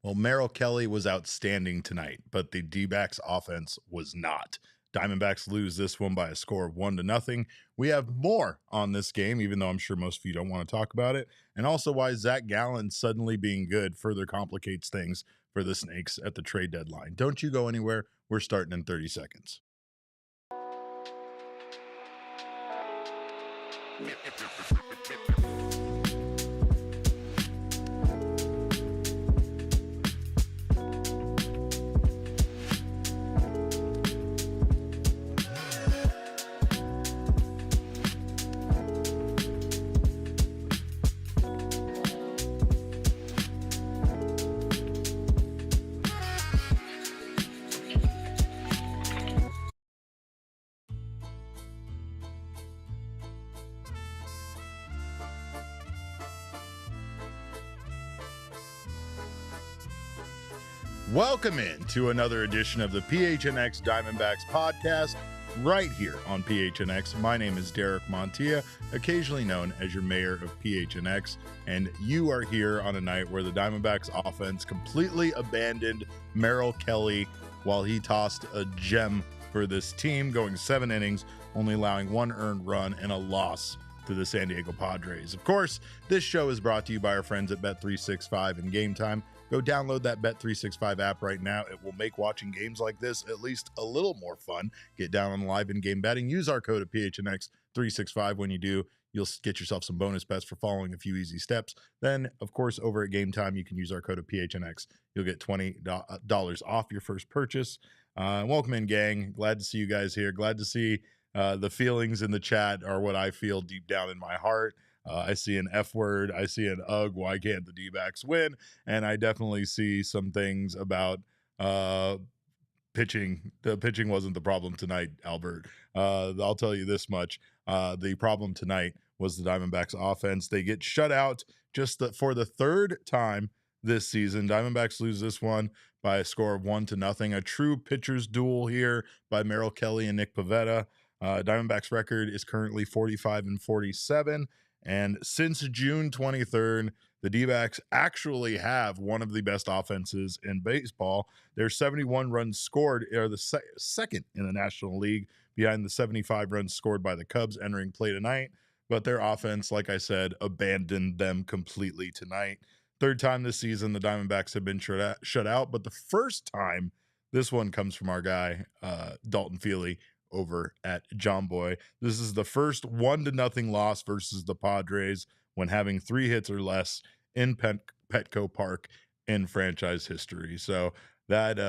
Well, Merrill Kelly was outstanding tonight, but the D-backs offense was not. Diamondbacks lose this one by a score of 1-0. We have more on this game, even though I'm sure most of you don't want to talk about it, and also why Zac Gallen suddenly being good further complicates things for the Snakes at the trade deadline. Don't you go anywhere. We're starting in 30 seconds. Welcome in to another edition of the PHNX Diamondbacks podcast right here on PHNX. My name is Derek Montilla, occasionally known as your mayor of PHNX, and you are here on a night where the Diamondbacks offense completely abandoned Merrill Kelly while he tossed a gem for this team, going 7 innings, only allowing 1 earned run and a loss to the San Diego Padres. Of course, this show is brought to you by our friends at Bet365 and Game Time. Go download that Bet365 app right now. It will make watching games like this at least a little more fun. Get down on live in-game betting. Use our code of PHNX365 when you do. You'll get yourself some bonus bets for following a few easy steps. Then, of course, over at Game Time, you can use our code of PHNX. You'll get $20 off your first purchase. Welcome in, gang. Glad to see you guys here. Glad to see the feelings in the chat are what I feel deep down in my heart. I see an F word. I see an ugh. Why can't the D-backs win? And I definitely see some things about pitching. The pitching wasn't the problem tonight, Albert. I'll tell you this much. The problem tonight was the Diamondbacks offense. They get shut out for the third time this season. Diamondbacks lose this one by a score of 1-0. A true pitcher's duel here by Merrill Kelly and Nick Pivetta. Diamondbacks record is currently 45-47. And since June 23rd, the D-backs actually have one of the best offenses in baseball. Their 71 runs scored are the second in the National League, behind the 75 runs scored by the Cubs entering play tonight. But their offense, like I said, abandoned them completely tonight. Third time this season, the Diamondbacks have been shut out. But the first time, this one comes from our guy, Dalton Feely, over at John Boy. This is the first 1-0 loss versus the Padres when having 3 hits or less in Petco Park in franchise history. So that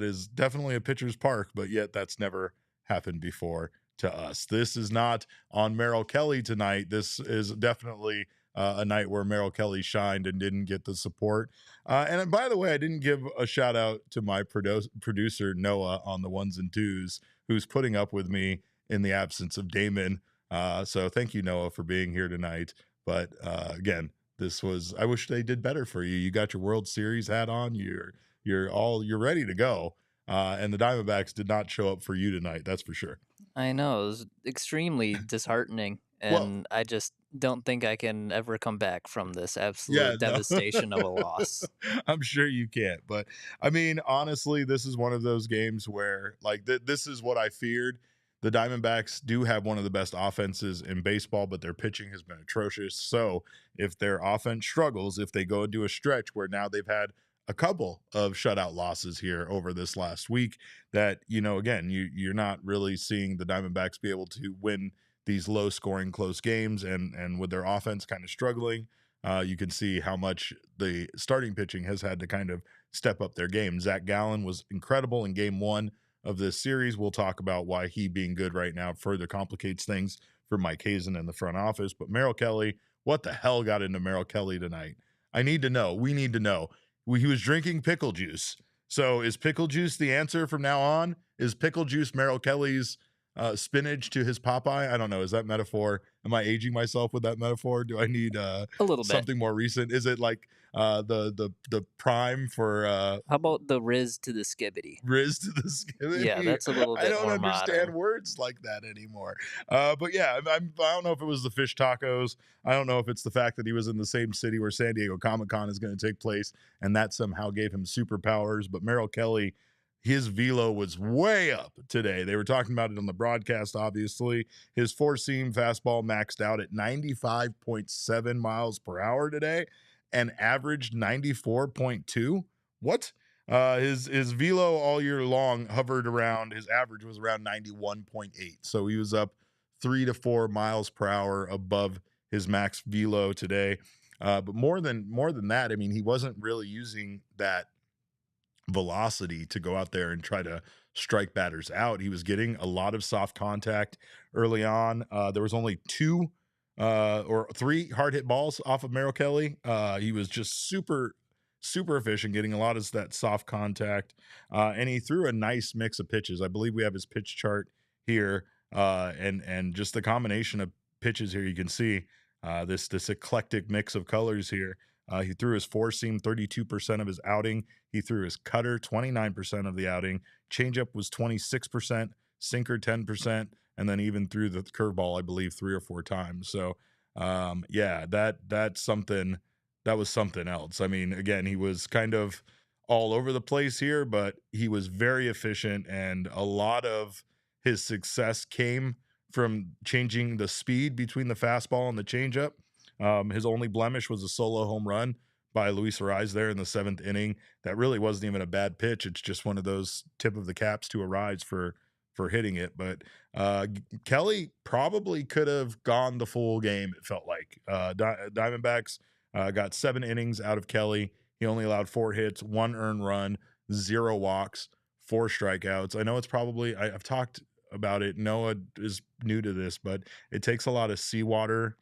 is definitely a pitcher's park, but yet that's never happened before to us. This is not on Merrill Kelly tonight. This is definitely a night where Merrill Kelly shined and didn't get the support. And by the way, I didn't give a shout out to my producer Noah on the ones and twos, who's putting up with me in the absence of Damon. So thank you, Noah, for being here tonight. But again, I wish they did better for you. You got your World Series hat on. You're ready to go. And the Diamondbacks did not show up for you tonight. That's for sure. I know, it was extremely disheartening, and I just don't think I can ever come back from this absolute devastation of a loss. I'm sure you can't, but I mean, honestly, this is one of those games where, like, this is what I feared. The Diamondbacks do have one of the best offenses in baseball, but their pitching has been atrocious. So if their offense struggles, if they go into a stretch where now they've had a couple of shutout losses here over this last week, that, again, you're not really seeing the Diamondbacks be able to win these low scoring close games, and with their offense kind of struggling, you can see how much the starting pitching has had to kind of step up their game. Zac Gallen was incredible in game 1 of this series. We'll talk about why he being good right now further complicates things for Mike Hazen in the front office. But Merrill Kelly, what the hell got into Merrill Kelly tonight? I need to know. We need to know. He was drinking pickle juice. So is pickle juice the answer from now on? Is pickle juice Merrill Kelly's spinach to his Popeye. I don't know. Is that metaphor? Am I aging myself with that metaphor? Do I need A little bit. something more recent? Is it like the prime for How about the Riz to the Skibbity? Riz to the Yeah, skibidi? that's a little I bit don't more understand modern. words like that anymore. But yeah, I don't know if it was the fish tacos. I don't know if it's the fact that he was in the same city where San Diego Comic-Con is going to take place, and that somehow gave him superpowers. But Merrill Kelly, his velo was way up today. They were talking about it on the broadcast, obviously. His four-seam fastball maxed out at 95.7 miles per hour today and averaged 94.2. What? His velo all year long hovered around, his average was around 91.8. So he was up 3 to 4 miles per hour above his max velo today. But more than that, I mean, he wasn't really using that velocity to go out there and try to strike batters out. He was getting a lot of soft contact early on. There was only two or three hard hit balls off of Merrill Kelly. He was just super efficient, getting a lot of that soft contact, and he threw a nice mix of pitches. I believe we have his pitch chart here, and just the combination of pitches here. You can see this eclectic mix of colors here. He threw his four seam 32% of his outing. He threw his cutter 29% of the outing. Changeup was 26%, sinker 10%, and then even threw the curveball, I believe, 3 or 4 times. So, yeah, that's something. That was something else. I mean, again, he was kind of all over the place here, but he was very efficient, and a lot of his success came from changing the speed between the fastball and the changeup. His only blemish was a solo home run by Luis Ariz there in the 7th inning. That really wasn't even a bad pitch. It's just one of those tip of the caps to Ariz for hitting it. But Kelly probably could have gone the full game. It felt like Diamondbacks got 7 innings out of Kelly. He only allowed 4 hits, 1 earned run, 0 walks, 4 strikeouts. I know it's probably I've talked about it. Noah is new to this, but it takes a lot of seawater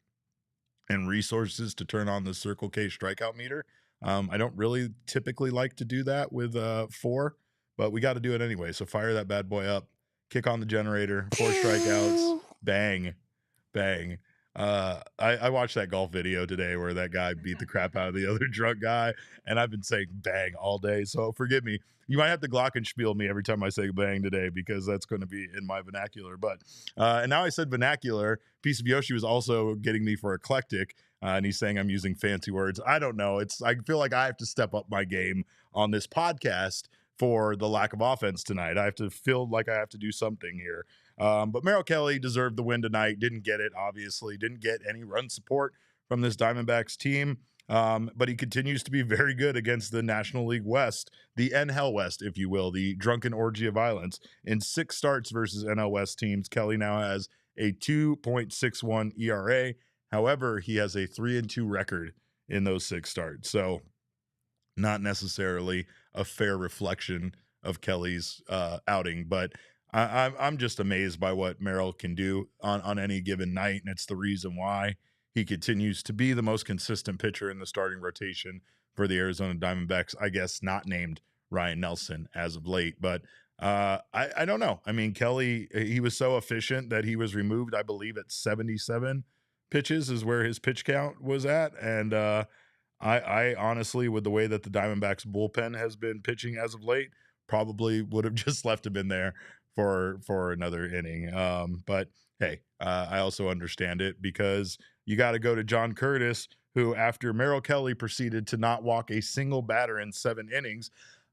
and resources to turn on the Circle K strikeout meter. I don't really typically like to do that with 4, but we got to do it anyway. So fire that bad boy up, kick on the generator, 4 strikeouts, bang, bang. I watched that golf video today where that guy beat the crap out of the other drunk guy, and I've been saying bang all day. So forgive me. You might have to glockenspiel me every time I say bang today because that's going to be in my vernacular. But and now I said vernacular. Piece of Yoshi was also getting me for eclectic, and he's saying I'm using fancy words. I don't know. I feel like I have to step up my game on this podcast for the lack of offense tonight. I have to feel like I have to do something here. But Merrill Kelly deserved the win tonight. Didn't get it, obviously. Didn't get any run support from this Diamondbacks team. But he continues to be very good against the National League West, the NL West, if you will, the drunken orgy of violence. In 6 starts versus NL West teams, Kelly now has a 2.61 ERA. However, he has a 3-2 record in those 6 starts. So not necessarily a fair reflection of Kelly's outing, but I'm just amazed by what Merrill can do on any given night, and it's the reason why he continues to be the most consistent pitcher in the starting rotation for the Arizona Diamondbacks. I guess not named Ryan Nelson as of late, but I don't know. I mean, Kelly, he was so efficient that he was removed, I believe, at 77 pitches is where his pitch count was at, and I honestly, with the way that the Diamondbacks bullpen has been pitching as of late, probably would have just left him in there for another inning. But hey, I also understand it because you got to go to John Curtis, who after Merrill Kelly proceeded to not walk a single batter in 7 innings,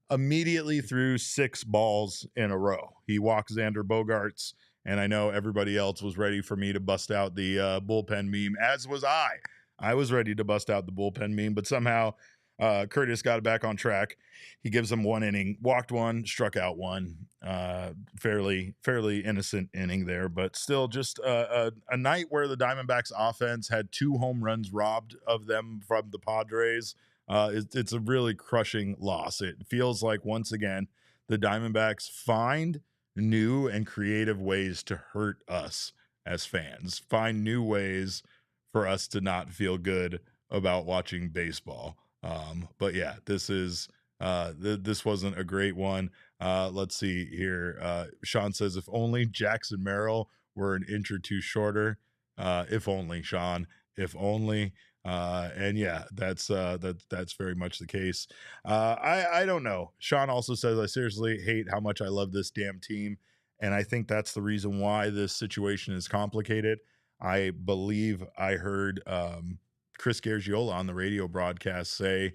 immediately threw 6 balls in a row. He walked Xander Bogaerts, and I know everybody else was ready for me to bust out the bullpen meme, as was I. I was ready to bust out the bullpen meme, but somehow Curtis got it back on track. He gives them 1 inning, walked 1, struck out 1. Fairly innocent inning there, but still just a night where the Diamondbacks offense had 2 home runs robbed of them from the Padres. It's a really crushing loss. It feels like once again the Diamondbacks find new and creative ways to hurt us as fans, find new ways for us to not feel good about watching baseball. But yeah, this wasn't a great one. Let's see here. Sean says, if only Jackson Merrill were an inch or two shorter. If only, Sean. If only. And yeah, that's very much the case. I don't know. Sean also says, I seriously hate how much I love this damn team. And I think that's the reason why this situation is complicated. I believe I heard Chris Gargiola on the radio broadcast say,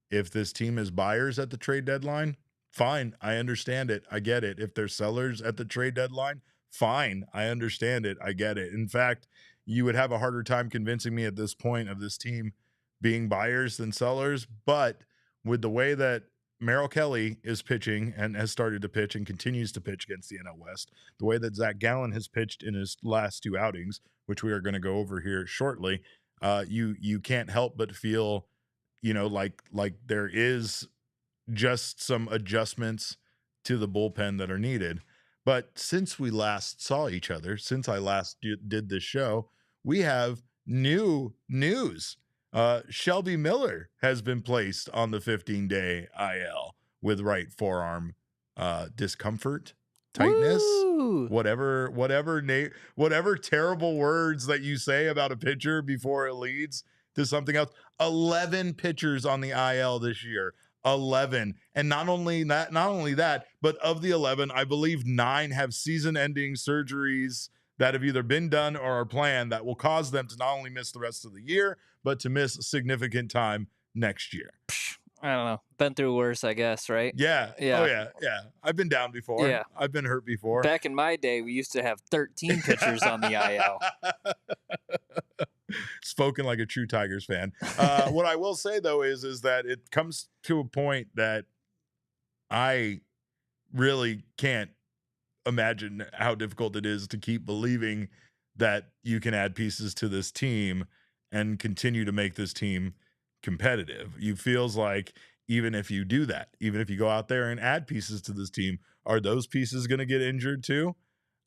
if this team is buyers at the trade deadline, fine. I understand it. I get it. If they're sellers at the trade deadline, fine. I understand it. I get it. In fact, you would have a harder time convincing me at this point of this team being buyers than sellers. But with the way that Merrill Kelly is pitching and has started to pitch and continues to pitch against the NL West, the way that Zac Gallen has pitched in his last two outings, which we are going to go over here shortly, you can't help but feel, like there is just some adjustments to the bullpen that are needed. But since we last saw each other, since I last did this show, we have new news. Shelby Miller has been placed on the 15-day IL with right forearm discomfort, tightness, Woo! whatever terrible words that you say about a pitcher before it leads to something else. 11 pitchers on the IL this year. 11. And not only that, but of the 11, I believe 9 have season-ending surgeries that have either been done or are planned that will cause them to not only miss the rest of the year, but to miss significant time next year. I don't know. Been through worse, I guess, right? Yeah. Yeah. Oh, yeah. I've been down before. Yeah. I've been hurt before. Back in my day, we used to have 13 pitchers on the IL. Spoken like a true Tigers fan. What I will say, though, is that it comes to a point that I really can't imagine how difficult it is to keep believing that you can add pieces to this team and continue to make this team competitive. You feels like even if you do that, even if you go out there and add pieces to this team, are those pieces going to get injured too?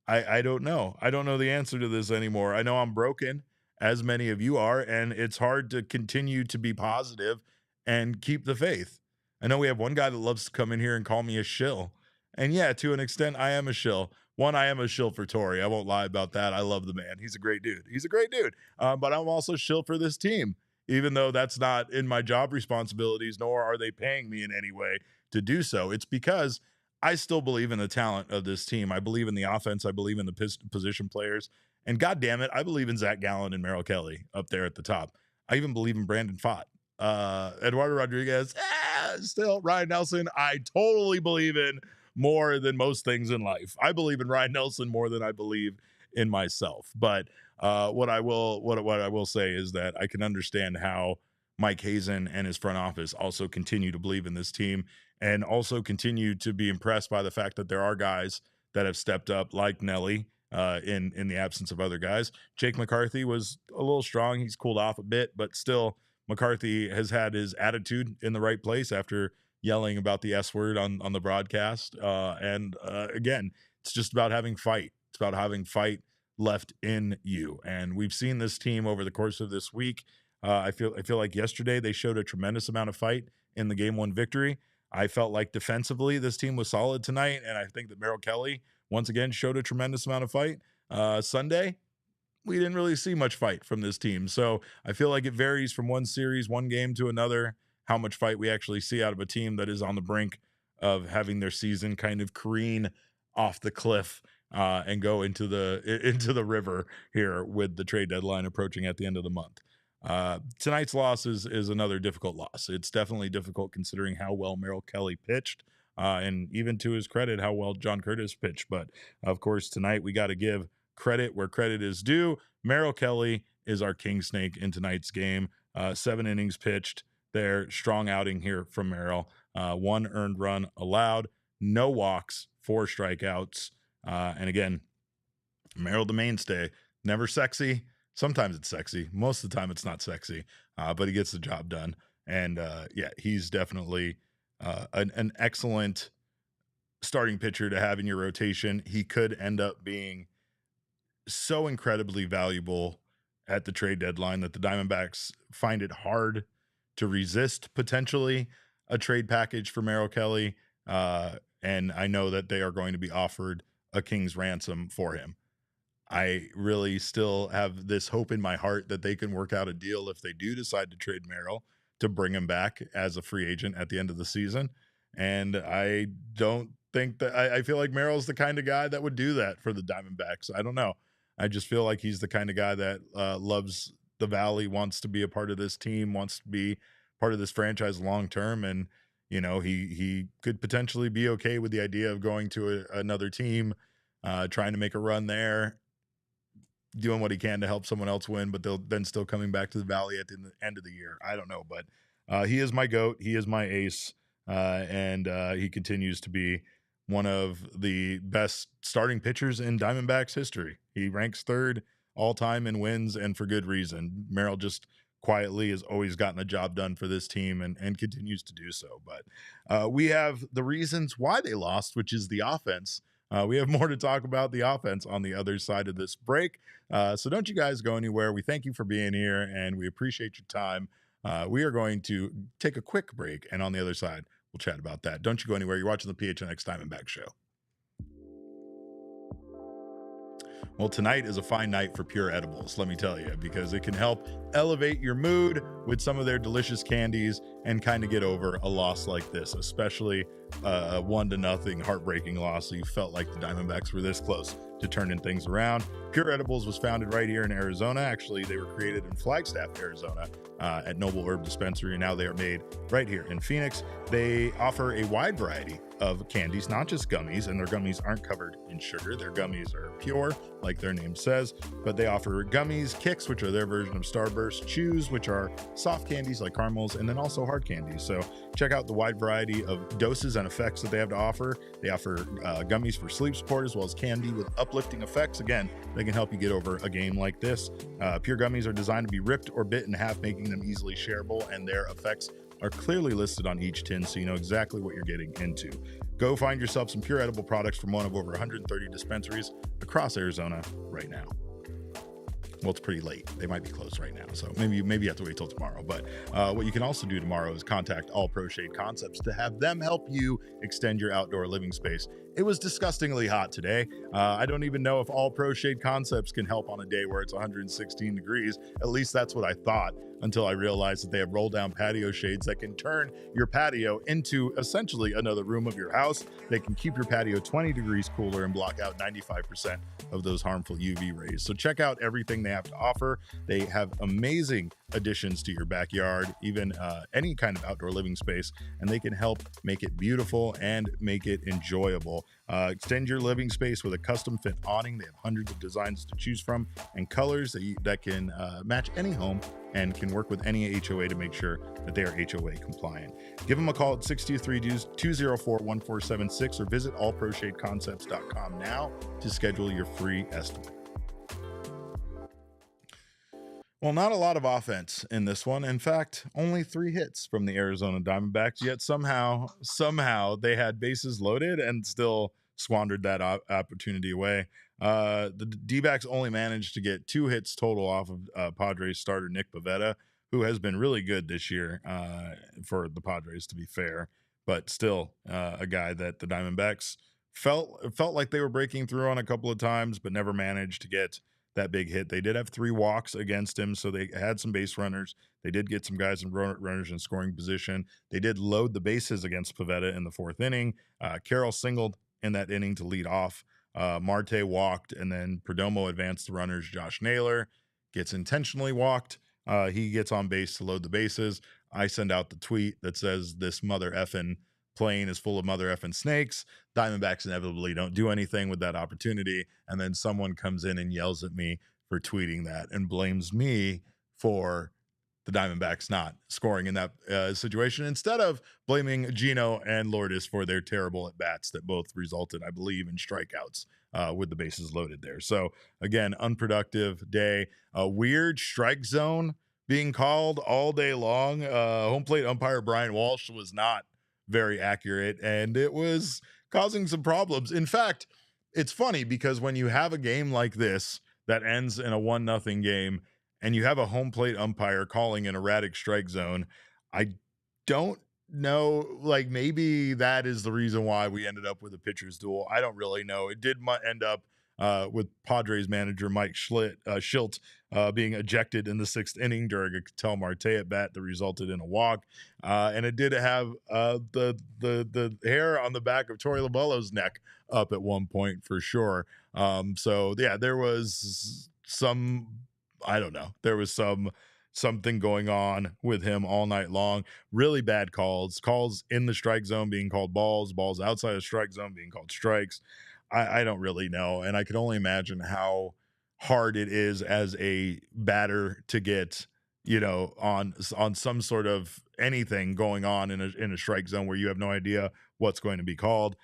I don't know. I don't know the answer to this anymore. I know I'm broken, as many of you are, and it's hard to continue to be positive and keep the faith. I know we have one guy that loves to come in here and call me a shill. And yeah, to an extent, I am a shill. One, I am a shill for Torrey. I won't lie about that. I love the man. He's a great dude. But I'm also shill for this team, even though that's not in my job responsibilities, nor are they paying me in any way to do so. It's because I still believe in the talent of this team. I believe in the offense. I believe in the position players. And God damn it, I believe in Zac Gallen and Merrill Kelly up there at the top. I even believe in Brandon Pfaadt. Eduardo Rodriguez, still Ryan Nelson. I totally believe in more than most things in life. I believe in Ryan Nelson more than I believe in myself. But what I will say is that I can understand how Mike Hazen and his front office also continue to believe in this team and also continue to be impressed by the fact that there are guys that have stepped up, like Nelly, in the absence of other guys. Jake McCarthy was a little strong. He's cooled off a bit, but still McCarthy has had his attitude in the right place after yelling about the S word on the broadcast. Again, it's just about having fight. It's about having fight left in you. And we've seen this team over the course of this week. I feel like yesterday they showed a tremendous amount of fight in the game 1 victory. I felt like defensively this team was solid tonight, and I think that Merrill Kelly once again showed a tremendous amount of fight. Sunday, we didn't really see much fight from this team. So I feel like it varies from one series, one game to another, how much fight we actually see out of a team that is on the brink of having their season kind of careen off the cliff and go into the river here with the trade deadline approaching at the end of the month. Tonight's loss is another difficult loss. It's definitely difficult considering how well Merrill Kelly pitched, and even to his credit, how well John Curtis pitched. But of course, tonight we got to give credit where credit is due. Merrill Kelly is our king snake in tonight's game. 7 innings pitched. Their strong outing here from Merrill. 1 earned run allowed, no walks, 4 strikeouts. And again, Merrill the mainstay, never sexy. Sometimes it's sexy. Most of the time it's not sexy, but he gets the job done. And yeah, he's definitely an excellent starting pitcher to have in your rotation. He could end up being so incredibly valuable at the trade deadline that the Diamondbacks find it hard to resist potentially a trade package for Merrill Kelly. and I know that they are going to be offered a king's ransom for him. I really still have this hope in my heart that they can work out a deal if they do decide to trade Merrill to bring him back as a free agent at the end of the season. And I don't think that I feel like Merrill's the kind of guy that would do that for the Diamondbacks. I don't know. I just feel like he's the kind of guy that loves the Valley, wants to be a part of this team, wants to be part of this franchise long term. And, he could potentially be okay with the idea of going to another team, trying to make a run there, doing what he can to help someone else win, but they'll then still coming back to the Valley at the end of the year. I don't know, but he is my GOAT. He is my ace, and he continues to be one of the best starting pitchers in Diamondbacks history. He ranks third all time in wins, and for good reason. Merrill just quietly has always gotten the job done for this team and continues to do so. But we have the reasons why they lost, which is the offense. We have more to talk about the offense on the other side of this break. So don't you guys go anywhere. We thank you for being here, and we appreciate your time. We are going to take a quick break, and on the other side, we'll chat about that. Don't you go anywhere. You're watching the PHNX Diamondback Show. Well, tonight is a fine night for Pure Edibles, let me tell you, because it can help elevate your mood with some of their delicious candies and kind of get over a loss like this, especially a 1-0 heartbreaking loss. So you felt like the Diamondbacks were this close to turning things around. Pure Edibles was founded right here in Arizona. Actually, they were created in Flagstaff, Arizona, at Noble Herb Dispensary, and now they are made right here in Phoenix. They offer a wide variety of candies, not just gummies, and their gummies aren't covered in sugar. Their gummies are pure, like their name says, but they offer gummies, kicks, which are their version of Starburst, chews, which are soft candies like caramels, and then also hard candies. So check out the wide variety of doses and effects that they have to offer. They offer gummies for sleep support, as well as candy with uplifting effects. Again, they can help you get over a game like this. Pure gummies are designed to be ripped or bit in half, making them easily shareable, and their effects are clearly listed on each tin, so you know exactly what you're getting into. Go find yourself some Pure edible products from one of over 130 dispensaries across Arizona right now. Well, it's pretty late. They might be closed right now, so maybe you have to wait till tomorrow. But what you can also do tomorrow is contact All Pro Shade Concepts to have them help you extend your outdoor living space. It was disgustingly hot today. I don't even know if All Pro Shade Concepts can help on a day where it's 116 degrees. At least that's what I thought, until I realized that they have roll-down patio shades that can turn your patio into essentially another room of your house. They can keep your patio 20 degrees cooler and block out 95% of those harmful UV rays. So check out everything they have to offer. They have amazing additions to your backyard, even any kind of outdoor living space, and they can help make it beautiful and make it enjoyable. Extend your living space with a custom fit awning. They have hundreds of designs to choose from and colors that can match any home and can work with any HOA to make sure that they are HOA compliant. Give them a call at 623-204-1476 or visit allproshadeconcepts.com now to schedule your free estimate. Well, not a lot of offense in this one. In fact, only 3 hits from the Arizona Diamondbacks, yet somehow they had bases loaded and still squandered that opportunity away. The Dbacks only managed to get 2 hits total off of Padres starter Nick Pivetta, who has been really good this year for the Padres, to be fair, but still a guy that the Diamondbacks felt like they were breaking through on a couple of times, but never managed to get that big hit. They did have 3 walks against him, so they had some base runners. They did get some guys and runners in scoring position. They did load the bases against Pivetta in the 4th inning. Carroll singled in that inning to lead off. Marte walked, and then Perdomo advanced the runners. Josh Naylor gets intentionally walked. He gets on base to load the bases. I send out the tweet that says, "This mother effing plane is full of mother effing snakes." Diamondbacks inevitably don't do anything with that opportunity, and then someone comes in and yells at me for tweeting that and blames me for the Diamondbacks not scoring in that situation, instead of blaming Gino and Lourdes for their terrible at-bats that both resulted, I believe, in strikeouts with the bases loaded there. So again, unproductive day. A weird strike zone being called all day long. Home plate umpire Brian Walsh was not very accurate, and it was causing some problems. In fact, it's funny because when you have a game like this that ends in a 1-0 game and you have a home plate umpire calling an erratic strike zone, I don't know. Like, maybe that is the reason why we ended up with a pitcher's duel. I don't really know. It did end up with Padres manager Mike Schilt being ejected in the sixth inning during a Ketel Marte at bat that resulted in a walk. And it did have the hair on the back of Torey Lovullo's neck up at one point for sure. So yeah, there was some, I don't know, there was something going on with him all night long. Really bad calls in the strike zone being called balls outside of strike zone being called strikes. I don't really know, and I can only imagine how hard it is as a batter to get, on some sort of anything going on in a strike zone where you have no idea what's going to be called.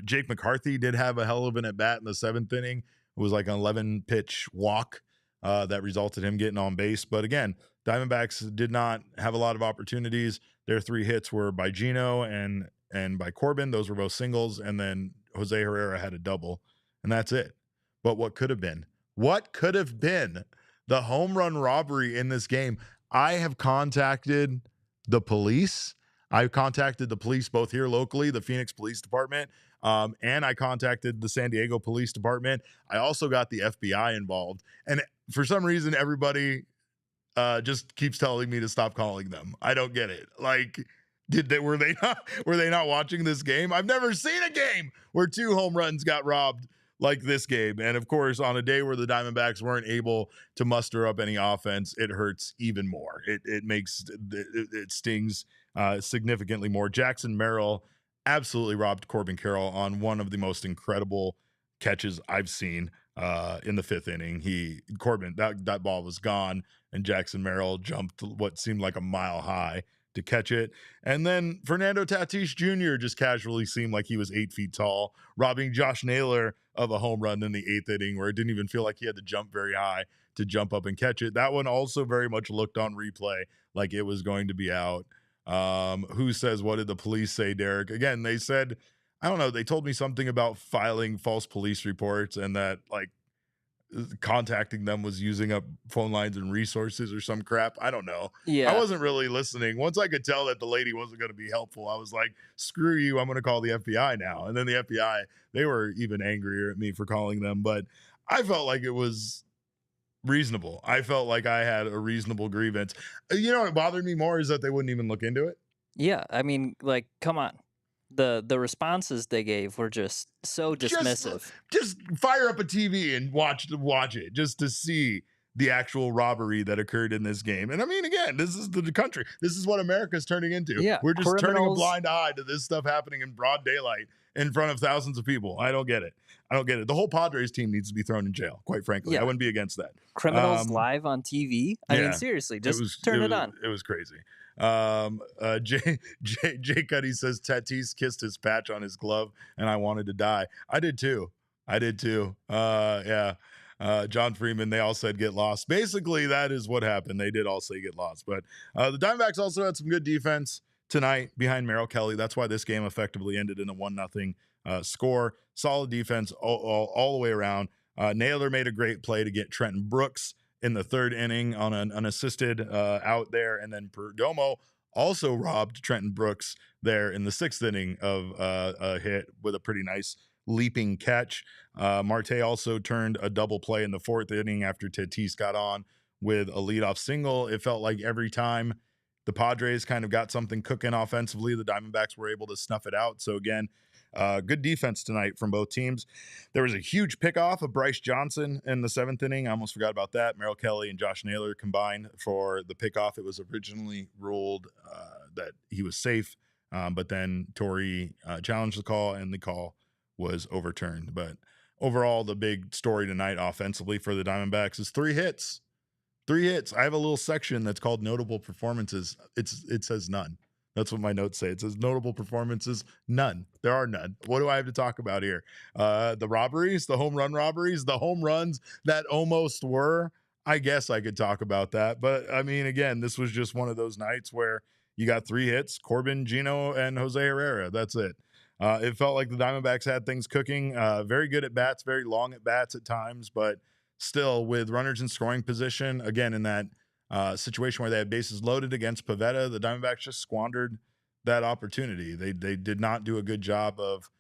Jake McCarthy did have a hell of an at bat in the seventh inning. It was like an 11 pitch walk that resulted in him getting on base. But again, Diamondbacks did not have a lot of opportunities. Their three hits were by Gino and by Corbin. Those were both singles, and then Jose Herrera had a double, and that's it. But what could have been? What could have been the home run robbery in this game? I have contacted the police. I've contacted the police both here locally, the Phoenix Police Department, and I contacted the San Diego Police Department. I also got the FBI involved. And for some reason, everybody just keeps telling me to stop calling them. I don't get it. Like, were they not watching this game? I've never seen a game where two home runs got robbed like this game. And of course, on a day where the Diamondbacks weren't able to muster up any offense, it hurts even more. It stings significantly more. Jackson Merrill absolutely robbed Corbin Carroll on one of the most incredible catches I've seen in the fifth inning. Corbin, that ball was gone, and Jackson Merrill jumped what seemed like a mile high to catch it. And then Fernando Tatis Jr. just casually seemed like he was 8 feet tall, robbing Josh Naylor of a home run in the eighth inning, where it didn't even feel like he had to jump very high to jump up and catch it. That one also very much looked on replay like it was going to be out. Who says, what did the police say, Derek? Again, they said, I don't know, they told me something about filing false police reports and that, like, contacting them was using up phone lines and resources or some crap. I don't know. Yeah. I wasn't really listening. Once I could tell that the lady wasn't going to be helpful, I was like, screw you. I'm going to call the FBI now. And then the FBI, they were even angrier at me for calling them, but I felt like it was reasonable. I felt like I had a reasonable grievance. You know what bothered me more is that they wouldn't even look into it. Yeah. I mean, like, come on. The responses they gave were just so dismissive. Just fire up a TV and watch it just to see the actual robbery that occurred in this game. And I mean, again, this is the country. This is what America's turning into. Yeah, we're just turning a blind eye to this stuff happening in broad daylight in front of thousands of people. I don't get it. The whole Padres team needs to be thrown in jail, quite frankly. Yeah. I wouldn't be against that. Criminals live on TV. I mean, seriously, just turn it on. It was crazy. Jay Cuddy says Tatis kissed his patch on his glove and I wanted to die. I did too. Yeah. John Freeman, they all said get lost. Basically, that is what happened. They did all say get lost. But the Diamondbacks also had some good defense tonight behind Merrill Kelly. That's why this game effectively ended in a 1-0 score. Solid defense all the way around. Naylor made a great play to get Trenton Brooks in the third inning on an unassisted out there. And then Perdomo also robbed Trenton Brooks there in the sixth inning of a hit with a pretty nice leaping catch. Marte also turned a double play in the fourth inning after Tatis got on with a leadoff single. It felt like every time the Padres kind of got something cooking offensively, the Diamondbacks were able to snuff it out. So again, good defense tonight from both teams. There was a huge pickoff of Bryce Johnson in the seventh inning. I almost forgot about that. Merrill Kelly and Josh Naylor combined for the pickoff. It was originally ruled that he was safe, but then Torey challenged the call, and the call was overturned. But overall, the big story tonight offensively for the Diamondbacks is 3 hits. 3 hits. I have a little section that's called notable performances. It says none. That's what my notes say. It says notable performances, none. There are none. What do I have to talk about here? The robberies, the home run robberies, the home runs that almost were. I guess I could talk about that. But I mean, again, this was just one of those nights where you got 3 hits, Corbin, Gino, and Jose Herrera. That's it. It felt like the Diamondbacks had things cooking. Very good at bats, very long at bats at times, but still with runners in scoring position, again, in that situation where they had bases loaded against Pivetta, the Diamondbacks just squandered that opportunity. They did not do a good job of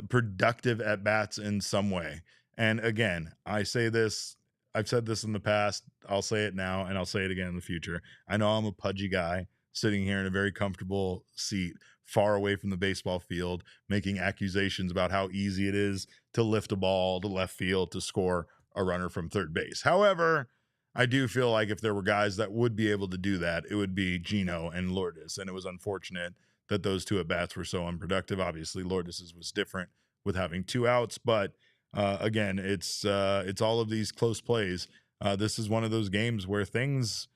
productive at bats in some way. And again, I've said this in the past, I'll say it now, and I'll say it again in the future. I know I'm a pudgy guy sitting here in a very comfortable seat far away from the baseball field, making accusations about how easy it is to lift a ball to left field to score a runner from third base. However, I do feel like if there were guys that would be able to do that, it would be Gino and Lourdes. And it was unfortunate that those two at bats were so unproductive. Obviously, Lourdes's was different with having 2 outs, but again, it's all of these close plays. This is one of those games where things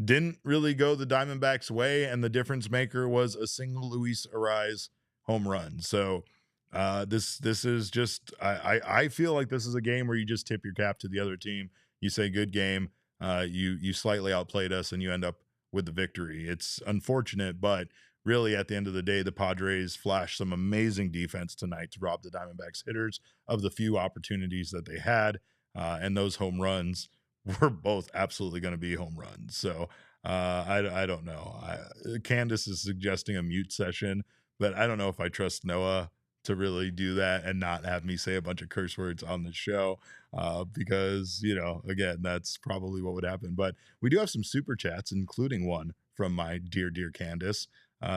didn't really go the Diamondbacks' way, and the difference maker was a single Luis Ariz home run. So this is just I feel like this is a game where you just tip your cap to the other team. You say good game. You slightly outplayed us, and you end up with the victory. It's unfortunate, but really at the end of the day, the Padres flashed some amazing defense tonight to rob the Diamondbacks hitters of the few opportunities that they had, and those home runs were both absolutely going to be home runs. So I don't know. Candace is suggesting a mute session, but I don't know if I trust Noah to really do that and not have me say a bunch of curse words on the show, because, again, that's probably what would happen. But we do have some super chats, including one from my dear Candace.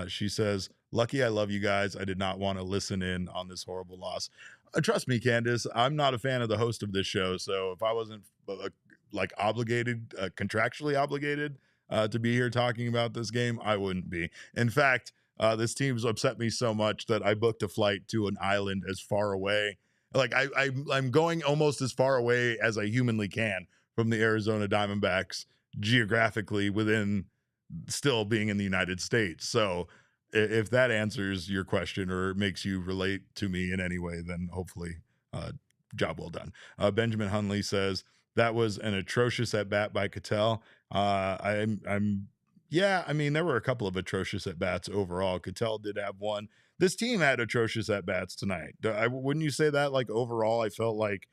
She says, "Lucky I love you guys. I did not want to listen in on this horrible loss." Trust me, Candace, I'm not a fan of the host of this show. So if I wasn't obligated, contractually obligated to be here talking about this game, I wouldn't be. In fact, this team's upset me so much that I booked a flight to an island as far away. I'm going almost as far away as I humanly can from the Arizona Diamondbacks geographically, within still being in the United States. So if that answers your question or makes you relate to me in any way, then hopefully job well done. Benjamin Hunley says, "That was an atrocious at bat by Cattell." Yeah, I mean, there were a couple of atrocious at bats overall. Cattell did have one. This team had atrocious at bats tonight. Wouldn't you say that? Like overall, I felt like,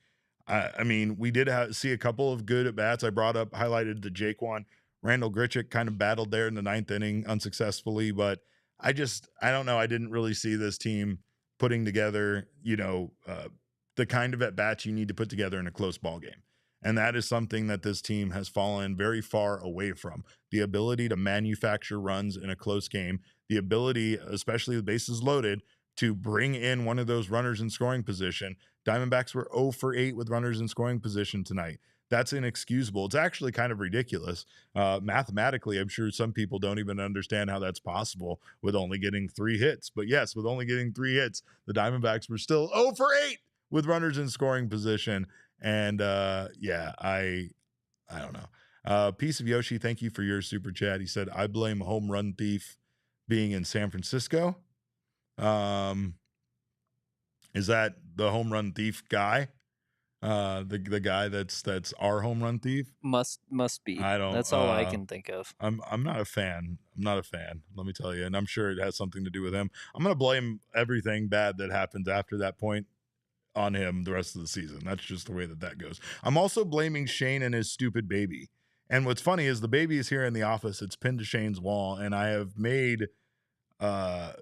I mean, we did see a couple of good at bats. I highlighted the Jake one. Randall Grichuk kind of battled there in the 9th inning unsuccessfully, but I don't know. I didn't really see this team putting together, the kind of at bats you need to put together in a close ball game. And that is something that this team has fallen very far away from. The ability to manufacture runs in a close game, the ability, especially with bases loaded, to bring in one of those runners in scoring position. Diamondbacks were 0 for 8 with runners in scoring position tonight. That's inexcusable. It's actually kind of ridiculous. Mathematically, I'm sure some people don't even understand how that's possible with only getting 3 hits. But yes, with only getting 3 hits, the Diamondbacks were still 0 for 8 with runners in scoring position. And yeah, I don't know. Piece of Yoshi, thank you for your super chat. He said, "I blame home run thief being in San Francisco." Is that the home run thief guy? The guy that's our home run thief? Must be. I don't. That's all I can think of. I'm not a fan. I'm not a fan. Let me tell you, and I'm sure it has something to do with him. I'm gonna blame everything bad that happens after that point on him the rest of the season. That's just the way that goes. I'm also blaming Shane and his stupid baby. And what's funny is the baby is here in the office. It's pinned to Shane's wall, and I have made I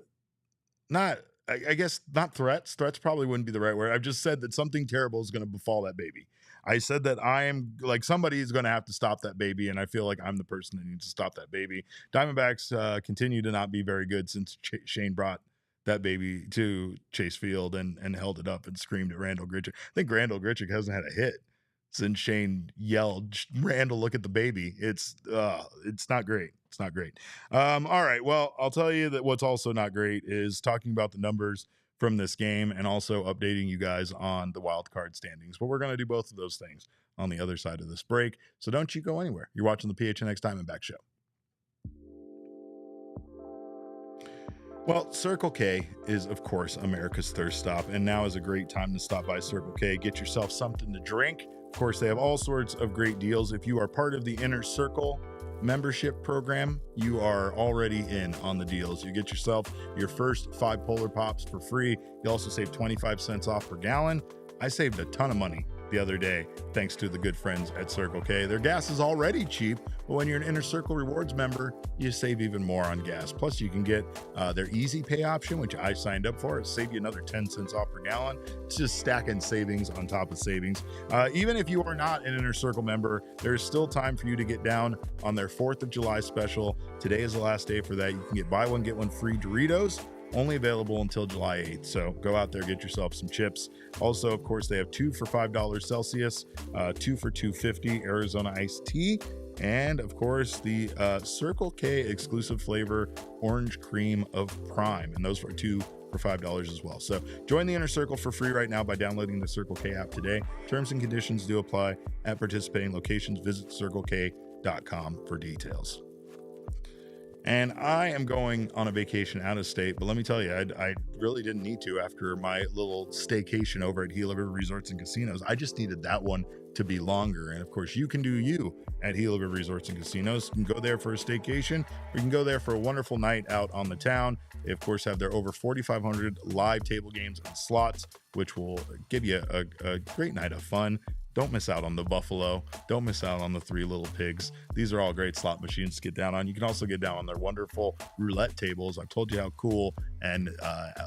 guess not threats. Threats probably wouldn't be the right word. I've just said that something terrible is going to befall that baby. I said that I am somebody is going to have to stop that baby, and I feel like I'm the person that needs to stop that baby. Diamondbacks continue to not be very good since Shane brought that baby to Chase Field and held it up and screamed at Randall Grichuk. I think Randall Grichuk hasn't had a hit since Shane yelled, "Randall, look at the baby." It's not great. It's not great. All right. Well, I'll tell you that what's also not great is talking about the numbers from this game and also updating you guys on the wild card standings. But we're going to do both of those things on the other side of this break. So don't you go anywhere. You're watching the PHNX Diamondback Show. Well, Circle K is, of course, America's thirst stop, and now is a great time to stop by Circle K. Get yourself something to drink. Of course, they have all sorts of great deals. If you are part of the Inner Circle membership program, you are already in on the deals. You get yourself your first 5 Polar Pops for free. You also save 25 cents off per gallon. I saved a ton of money the other day, thanks to the good friends at Circle K. Their gas is already cheap, but when you're an Inner Circle Rewards member, you save even more on gas. Plus, you can get their Easy Pay option, which I signed up for. It'll save you another 10 cents off per gallon. It's just stacking savings on top of savings. Even if you are not an Inner Circle member, there's still time for you to get down on their 4th of July special. Today is the last day for that. You can get buy one, get one free Doritos. Only available until July 8th. So go out there, get yourself some chips. Also, of course, they have 2 for $5 Celsius, 2 for $2.50 Arizona iced tea, and of course, the Circle K exclusive flavor orange cream of Prime. And those are 2 for $5 as well. So join the Inner Circle for free right now by downloading the Circle K app today. Terms and conditions do apply at participating locations. Visit circlek.com for details. And I am going on a vacation out of state, but let me tell you, I really didn't need to after my little staycation over at Gila River Resorts and Casinos. I just needed that one to be longer. And of course, you can do you at Gila River Resorts and Casinos. You can go there for a staycation, or you can go there for a wonderful night out on the town. They, of course, have their over 4,500 live table games and slots, which will give you a great night of fun. Don't miss out on the Buffalo. Don't miss out on the Three Little Pigs. These are all great slot machines to get down on. You can also get down on their wonderful roulette tables. I've told you how cool and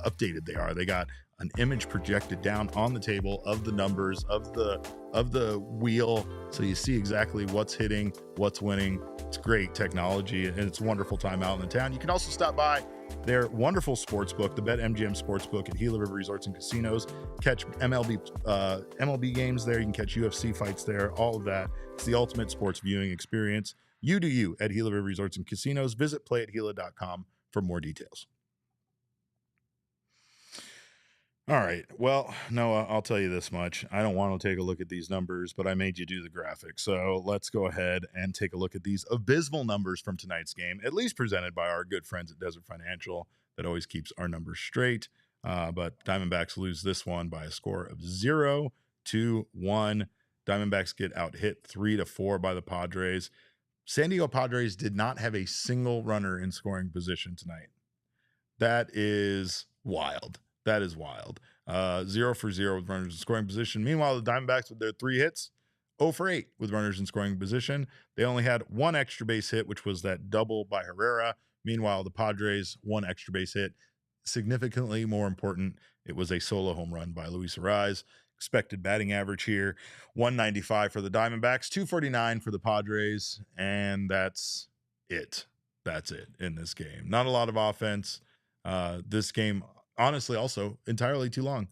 updated they are. They got an image projected down on the table of the numbers of the wheel, so you see exactly what's hitting, what's winning. It's great technology, and it's a wonderful time out in the town. You can also stop by their wonderful sports book, the BetMGM Sportsbook at Gila River Resorts and Casinos. Catch MLB games there. You can catch UFC fights there. All of that. It's the ultimate sports viewing experience. You do you at Gila River Resorts and Casinos. Visit playathila.com for more details. All right. Well, Noah, I'll tell you this much. I don't want to take a look at these numbers, but I made you do the graphic. So let's go ahead and take a look at these abysmal numbers from tonight's game, at least presented by our good friends at Desert Financial that always keeps our numbers straight. But Diamondbacks lose this one by a score of 0-1. Diamondbacks get out hit 3-4 by the Padres. San Diego Padres did not have a single runner in scoring position tonight. That is wild. That is wild. 0 for 0 with runners in scoring position. Meanwhile, the Diamondbacks with their 3 hits, 0 for 8 with runners in scoring position. They only had 1 extra base hit, which was that double by Herrera. Meanwhile, the Padres, 1 extra base hit. Significantly more important, it was a solo home run by Luis Arraez. Expected batting average here, 195 for the Diamondbacks, 249 for the Padres, and that's it. That's it in this game. Not a lot of offense. This game, honestly, also entirely too long.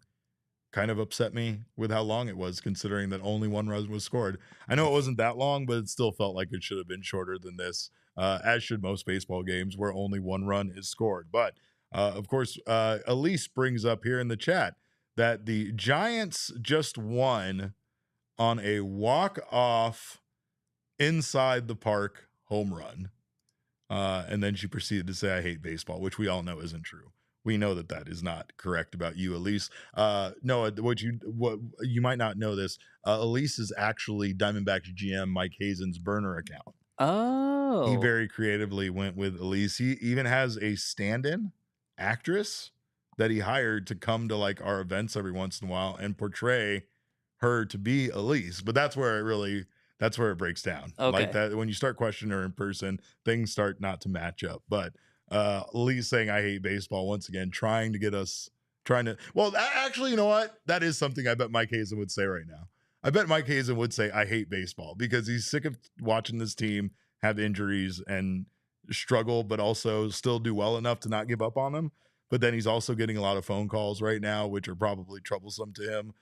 Kind of upset me with how long it was, considering that only 1 run was scored. I know it wasn't that long, but it still felt like it should have been shorter than this, as should most baseball games where only 1 run is scored. But, of course, Elise brings up here in the chat that the Giants just won on a walk-off inside the park home run. And then she proceeded to say, I hate baseball, which we all know isn't true. We know that that is not correct about you, Elise. Noah, what you might not know this, Elise is actually Diamondbacks GM Mike Hazen's burner account. Oh. He very creatively went with Elise. He even has a stand-in actress that he hired to come to like our events every once in a while and portray her to be Elise. But that's where it breaks down. Okay. Like that, when you start questioning her in person, things start not to match up. But Lee saying I hate baseball once again, well, actually, you know what? That is something I bet Mike Hazen would say right now. I bet Mike Hazen would say I hate baseball because he's sick of watching this team have injuries and struggle, but also still do well enough to not give up on them. But then he's also getting a lot of phone calls right now, which are probably troublesome to him,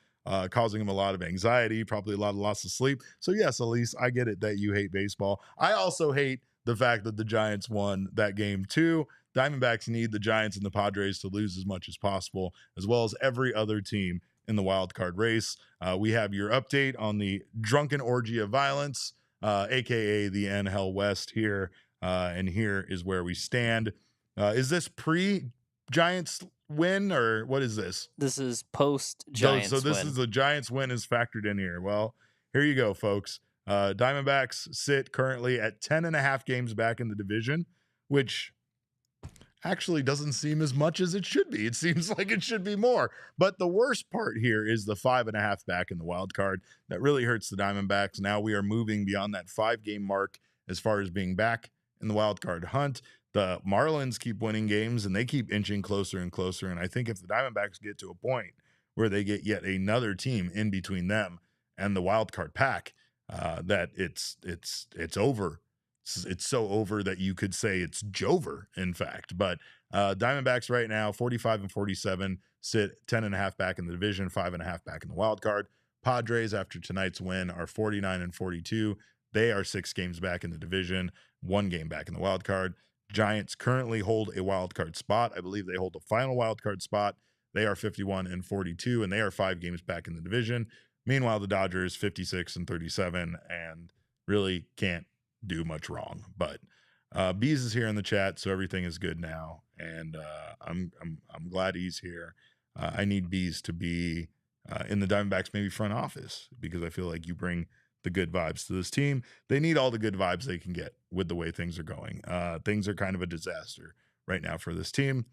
causing him a lot of anxiety, probably a lot of loss of sleep. So yes, Elise, I get it that you hate baseball. I also hate the fact that the Giants won that game too. Diamondbacks need the Giants and the Padres to lose as much as possible, as well as every other team in the wild card race. We have your update on the drunken orgy of violence, aka the NL West here, and here is where we stand. Is this pre-Giants win or what is this? This is post-Giants win. So this is the Giants win is factored in here. Well, here you go, folks. Diamondbacks sit currently at 10.5 games back in the division, which actually doesn't seem as much as it should be. It seems like it should be more. But the worst part here is the 5.5 back in the wild card. That really hurts the Diamondbacks. Now we are moving beyond that 5 game mark as far as being back in the wild card hunt. The Marlins keep winning games and they keep inching closer and closer. And I think if the Diamondbacks get to a point where they get yet another team in between them and the wild card pack, that it's over. It's so over that you could say it's Jover, in fact. But Diamondbacks right now, 45-47, sit 10.5 back in the division, 5.5 back in the wild card. Padres, after tonight's win, are 49-42. They are 6 games back in the division, 1 game back in the wild card. Giants currently hold a wild card spot. I believe they hold the final wild card spot. They are 51-42, and they are 5 games back in the division. Meanwhile, the Dodgers 56-37, and really can't do much wrong. But Bees is here in the chat, so everything is good now, and I'm glad he's here. I need Bees to be in the Diamondbacks maybe front office, because I feel like you bring the good vibes to this team. They need all the good vibes they can get with the way things are going. Things are kind of a disaster right now for this team.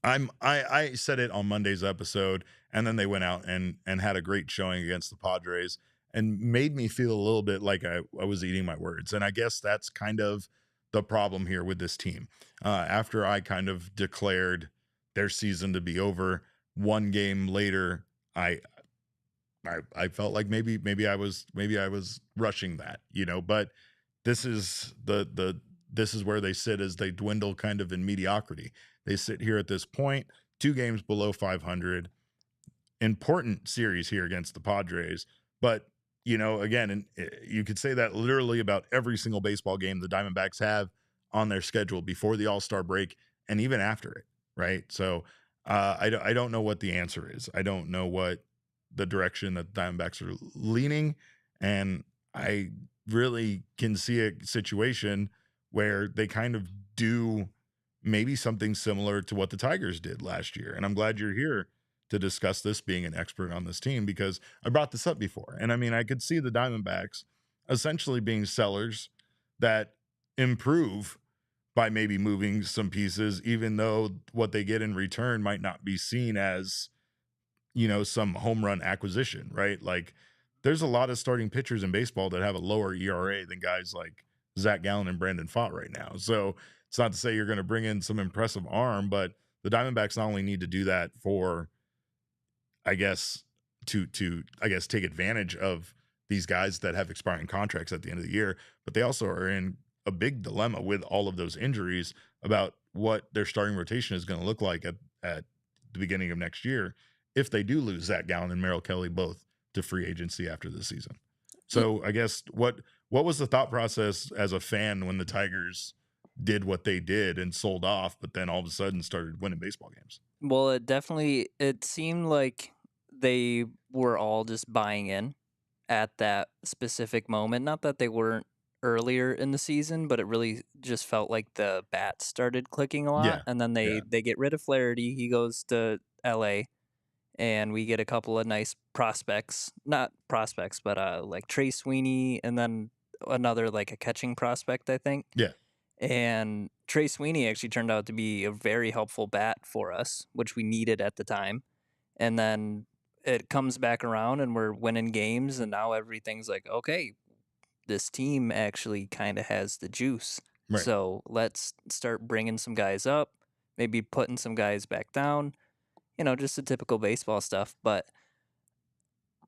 I said it on Monday's episode, and then they went out and had a great showing against the Padres and made me feel a little bit like I was eating my words. And I guess that's kind of the problem here with this team. After I kind of declared their season to be over, 1 game later, I felt like maybe I was rushing that, but this is this is where they sit as they dwindle kind of in mediocrity. They sit here at this point, 2 games below 500. Important series here against the Padres, but again, and you could say that literally about every single baseball game the Diamondbacks have on their schedule before the All-Star break and even after it, right? So I don't know what the answer is. I don't know what the direction that the Diamondbacks are leaning, and I really can see a situation where they kind of do maybe something similar to what the Tigers did last year. And I'm glad you're here to discuss this, being an expert on this team, because I brought this up before. And I mean, I could see the Diamondbacks essentially being sellers that improve by maybe moving some pieces, even though what they get in return might not be seen as, some home run acquisition, right? Like, there's a lot of starting pitchers in baseball that have a lower ERA than guys like Zac Gallen and Brandon Pfaadt right now. So it's not to say you're going to bring in some impressive arm, but the Diamondbacks not only need to do that for, I guess, to take advantage of these guys that have expiring contracts at the end of the year, but they also are in a big dilemma with all of those injuries about what their starting rotation is going to look like at the beginning of next year if they do lose Zac Gallen and Merrill Kelly both to free agency after the season. So I guess what was the thought process as a fan when the Tigers did what they did and sold off, but then all of a sudden started winning baseball games? Well, it seemed like they were all just buying in at that specific moment. Not that they weren't earlier in the season, but it really just felt like the bats started clicking a lot. Yeah, And then they get rid of Flaherty. He goes to LA, and we get a couple of nice prospects. Not prospects, but like Trey Sweeney, and then another, like, a catching prospect, I think. Yeah. And Trey Sweeney actually turned out to be a very helpful bat for us, which we needed at the time. And then it comes back around and we're winning games, and now everything's like, okay, this team actually kind of has the juice. Right. So let's start bringing some guys up, maybe putting some guys back down, just the typical baseball stuff. But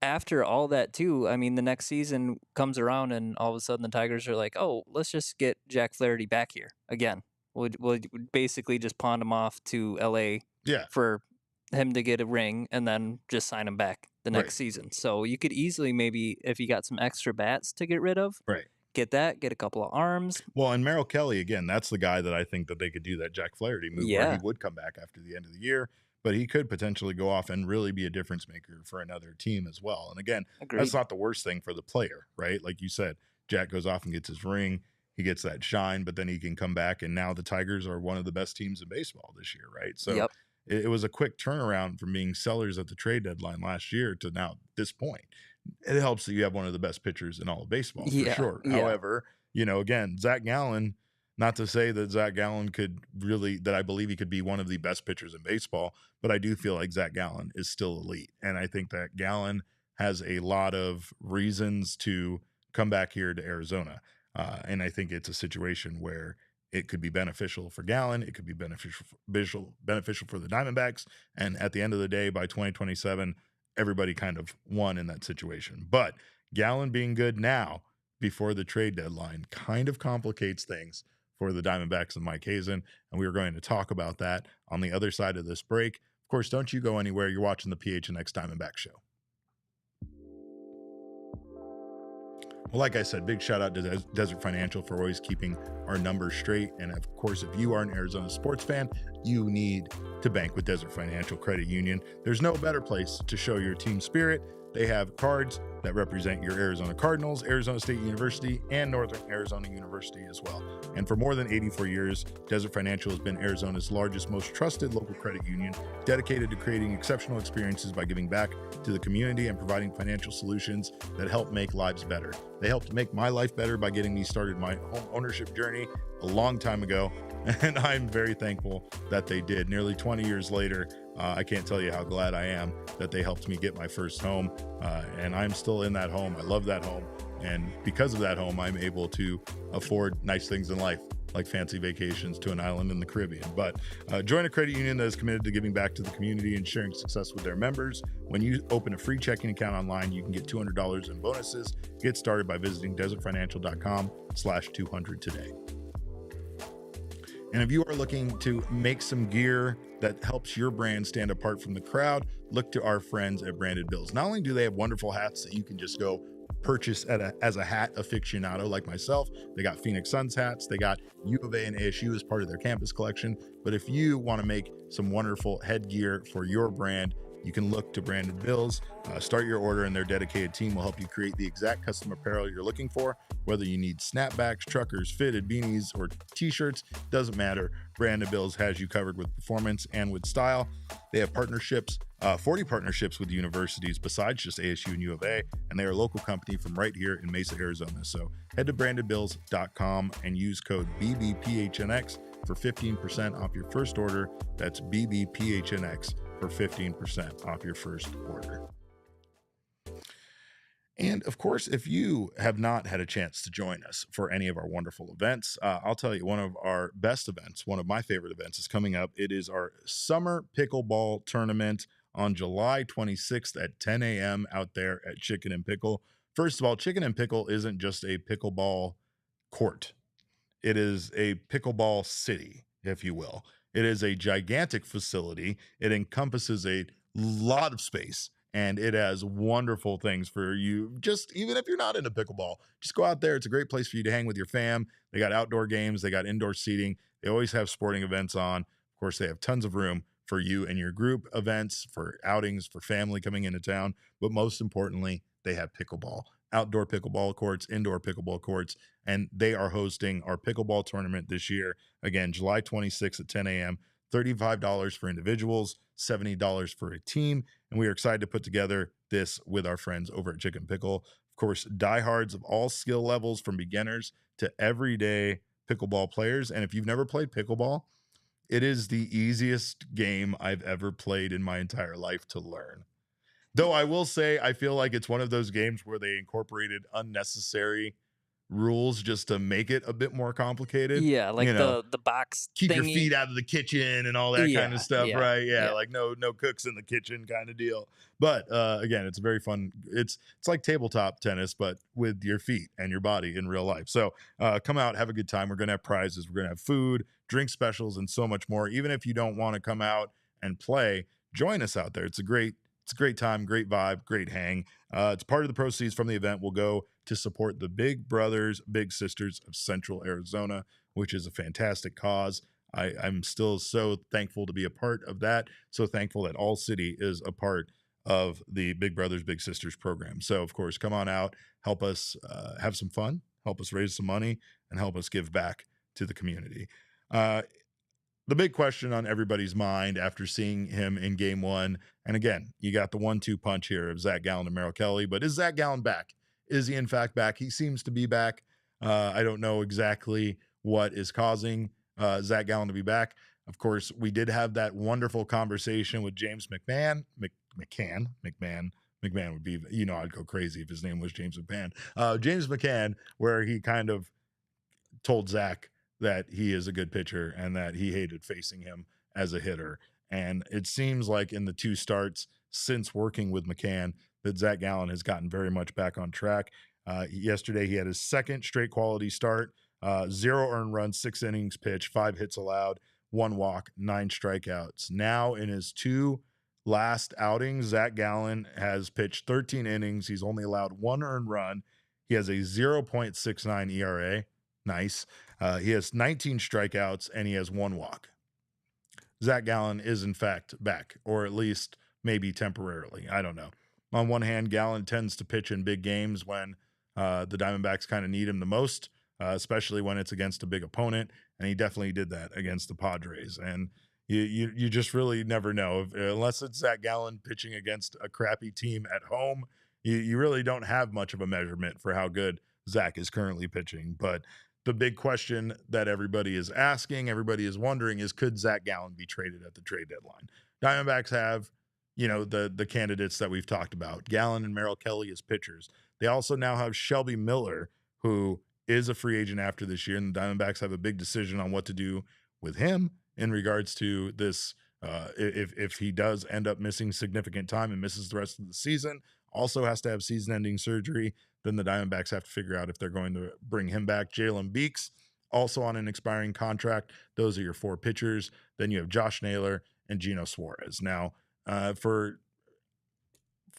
after all that too, I mean, the next season comes around and all of a sudden the Tigers are like, oh, let's just get Jack Flaherty back here again. We'll basically just pawn him off to LA for him to get a ring and then just sign him back the next season. So you could easily, maybe if you got some extra bats to get rid of, get a couple of arms. Well, and Merrill Kelly, again, that's the guy that I think that they could do that Jack Flaherty move where he would come back after the end of the year, but he could potentially go off and really be a difference maker for another team as well. And again, that's not the worst thing for the player, right? Like you said, Jack goes off and gets his ring. He gets that shine, but then he can come back, and now the Tigers are one of the best teams in baseball this year, right? So it was a quick turnaround from being sellers at the trade deadline last year to now this point. It helps that you have one of the best pitchers in all of baseball, for sure. However, again, Zac Gallen, Not to say that Zac Gallen that I believe he could be one of the best pitchers in baseball, but I do feel like Zac Gallen is still elite. And I think that Gallen has a lot of reasons to come back here to Arizona. And I think it's a situation where it could be beneficial for Gallen. It could be beneficial for the Diamondbacks. And at the end of the day, by 2027, everybody kind of won in that situation. But Gallen being good now before the trade deadline kind of complicates things for the Diamondbacks and Mike Hazen. And we are going to talk about that on the other side of this break. Of course, don't you go anywhere. You're watching the PHNX Diamondback Show. Well, like I said, big shout out to Desert Financial for always keeping our numbers straight. And of course, if you are an Arizona sports fan, you need to bank with Desert Financial Credit Union. There's no better place to show your team spirit. They have cards that represent your Arizona Cardinals, Arizona State University, and Northern Arizona University as well. And for more than 84 years, Desert Financial has been Arizona's largest, most trusted local credit union, dedicated to creating exceptional experiences by giving back to the community and providing financial solutions that help make lives better. They helped make my life better by getting me started my home ownership journey a long time ago, and I'm very thankful that they did. Nearly 20 years later, I can't tell you how glad I am that they helped me get my first home, and I'm still in that home. I love that home, and because of that home, I'm able to afford nice things in life, like fancy vacations to an island in the Caribbean. But join a credit union that is committed to giving back to the community and sharing success with their members. When you open a free checking account online, you can get $200 in bonuses. Get started by visiting desertfinancial.com/200 today. And if you are looking to make some gear that helps your brand stand apart from the crowd, look to our friends at Branded Bills. Not only do they have wonderful hats that you can just go purchase as a hat aficionado like myself, they got Phoenix Suns hats, they got U of A and ASU as part of their campus collection. But if you want to make some wonderful headgear for your brand, you can look to Branded Bills. Start your order and their dedicated team will help you create the exact custom apparel you're looking for. Whether you need snapbacks, truckers, fitted beanies, or t-shirts, doesn't matter. Branded Bills has you covered with performance and with style. They have 40 partnerships with universities besides just ASU and U of A, and they are a local company from right here in Mesa, Arizona. So head to brandedbills.com and use code BBPHNX for 15% off your first order. That's BBPHNX for 15% off your first order. And of course, if you have not had a chance to join us for any of our wonderful events, I'll tell you, one of our best events, one of my favorite events is coming up. It is our summer pickleball tournament on July 26th at 10 a.m. out there at Chicken and Pickle. First of all, Chicken and Pickle isn't just a pickleball court. It is a pickleball city, if you will. It is a gigantic facility. It encompasses a lot of space, and it has wonderful things for you. Just even if you're not into pickleball, just go out there. It's a great place for you to hang with your fam. They got outdoor games. They got indoor seating. They always have sporting events on. Of course, they have tons of room for you and your group events, for outings, for family coming into town. But most importantly, they have pickleball, outdoor pickleball courts, indoor pickleball courts, and they are hosting our pickleball tournament this year. Again, July 26th at 10 a.m., $35 for individuals, $70 for a team. And we are excited to put together this with our friends over at Chicken Pickle. Of course, diehards of all skill levels, from beginners to everyday pickleball players. And if you've never played pickleball, it is the easiest game I've ever played in my entire life to learn. Though I will say, I feel like it's one of those games where they incorporated unnecessary rules just to make it a bit more complicated. Yeah, like the box Keep thingy. your feet out of the kitchen and all that kind of stuff, yeah, right? Yeah, yeah. like no cooks in the kitchen kind of deal. But again, it's very fun. It's like tabletop tennis, but with your feet and your body in real life. So come out, have a good time. We're gonna have prizes. We're gonna have food, drink specials, and so much more. Even if you don't want to come out and play, join us out there. It's a great time, great vibe, great hang. It's part of the proceeds from the event will go to support the Big Brothers, Big Sisters of Central Arizona, which is a fantastic cause. I'm still so thankful to be a part of that. So thankful that ALLCITY is a part of the Big Brothers, Big Sisters program. So, of course, come on out, help us have some fun, help us raise some money, and help us give back to the community. The big question on everybody's mind after seeing him in game one, and again, you got the 1-2 punch here of Zac Gallen and Merrill Kelly, but is Zac Gallen back? Is he in fact back? He seems to be back. I don't know exactly what is causing Zac Gallen to be back. Of course, we did have that wonderful conversation with James McMahon. McMahon would be, I'd go crazy if his name was James McMahon. James McCann, where he kind of told Zach that he is a good pitcher and that he hated facing him as a hitter. And it seems like in the 2 starts since working with McCann that Zac Gallen has gotten very much back on track. Yesterday, he had his second straight quality start, 0 earned runs, 6 innings pitched, 5 hits allowed, 1 walk, 9 strikeouts. Now in his 2 last outings, Zac Gallen has pitched 13 innings. He's only allowed 1 earned run. He has a 0.69 ERA. Nice. He has 19 strikeouts and he has 1 walk. Zac Gallen is in fact back, or at least maybe temporarily. I don't know. On one hand, Gallen tends to pitch in big games when the Diamondbacks kind of need him the most, especially when it's against a big opponent, and he definitely did that against the Padres. And you just really never know, unless it's Zac Gallen pitching against a crappy team at home. You really don't have much of a measurement for how good Zach is currently pitching. But the big question that everybody is asking, everybody is wondering, is could Zac Gallen be traded at the trade deadline? Diamondbacks have, the candidates that we've talked about, Gallen and Merrill Kelly as pitchers. They also now have Shelby Miller, who is a free agent after this year, and the Diamondbacks have a big decision on what to do with him in regards to this. If he does end up missing significant time and misses the rest of the season, also has to have season-ending surgery, then the Diamondbacks have to figure out if they're going to bring him back. Jalen Beeks, also on an expiring contract. Those are your 4 pitchers. Then you have Josh Naylor and Gino Suarez. Now, from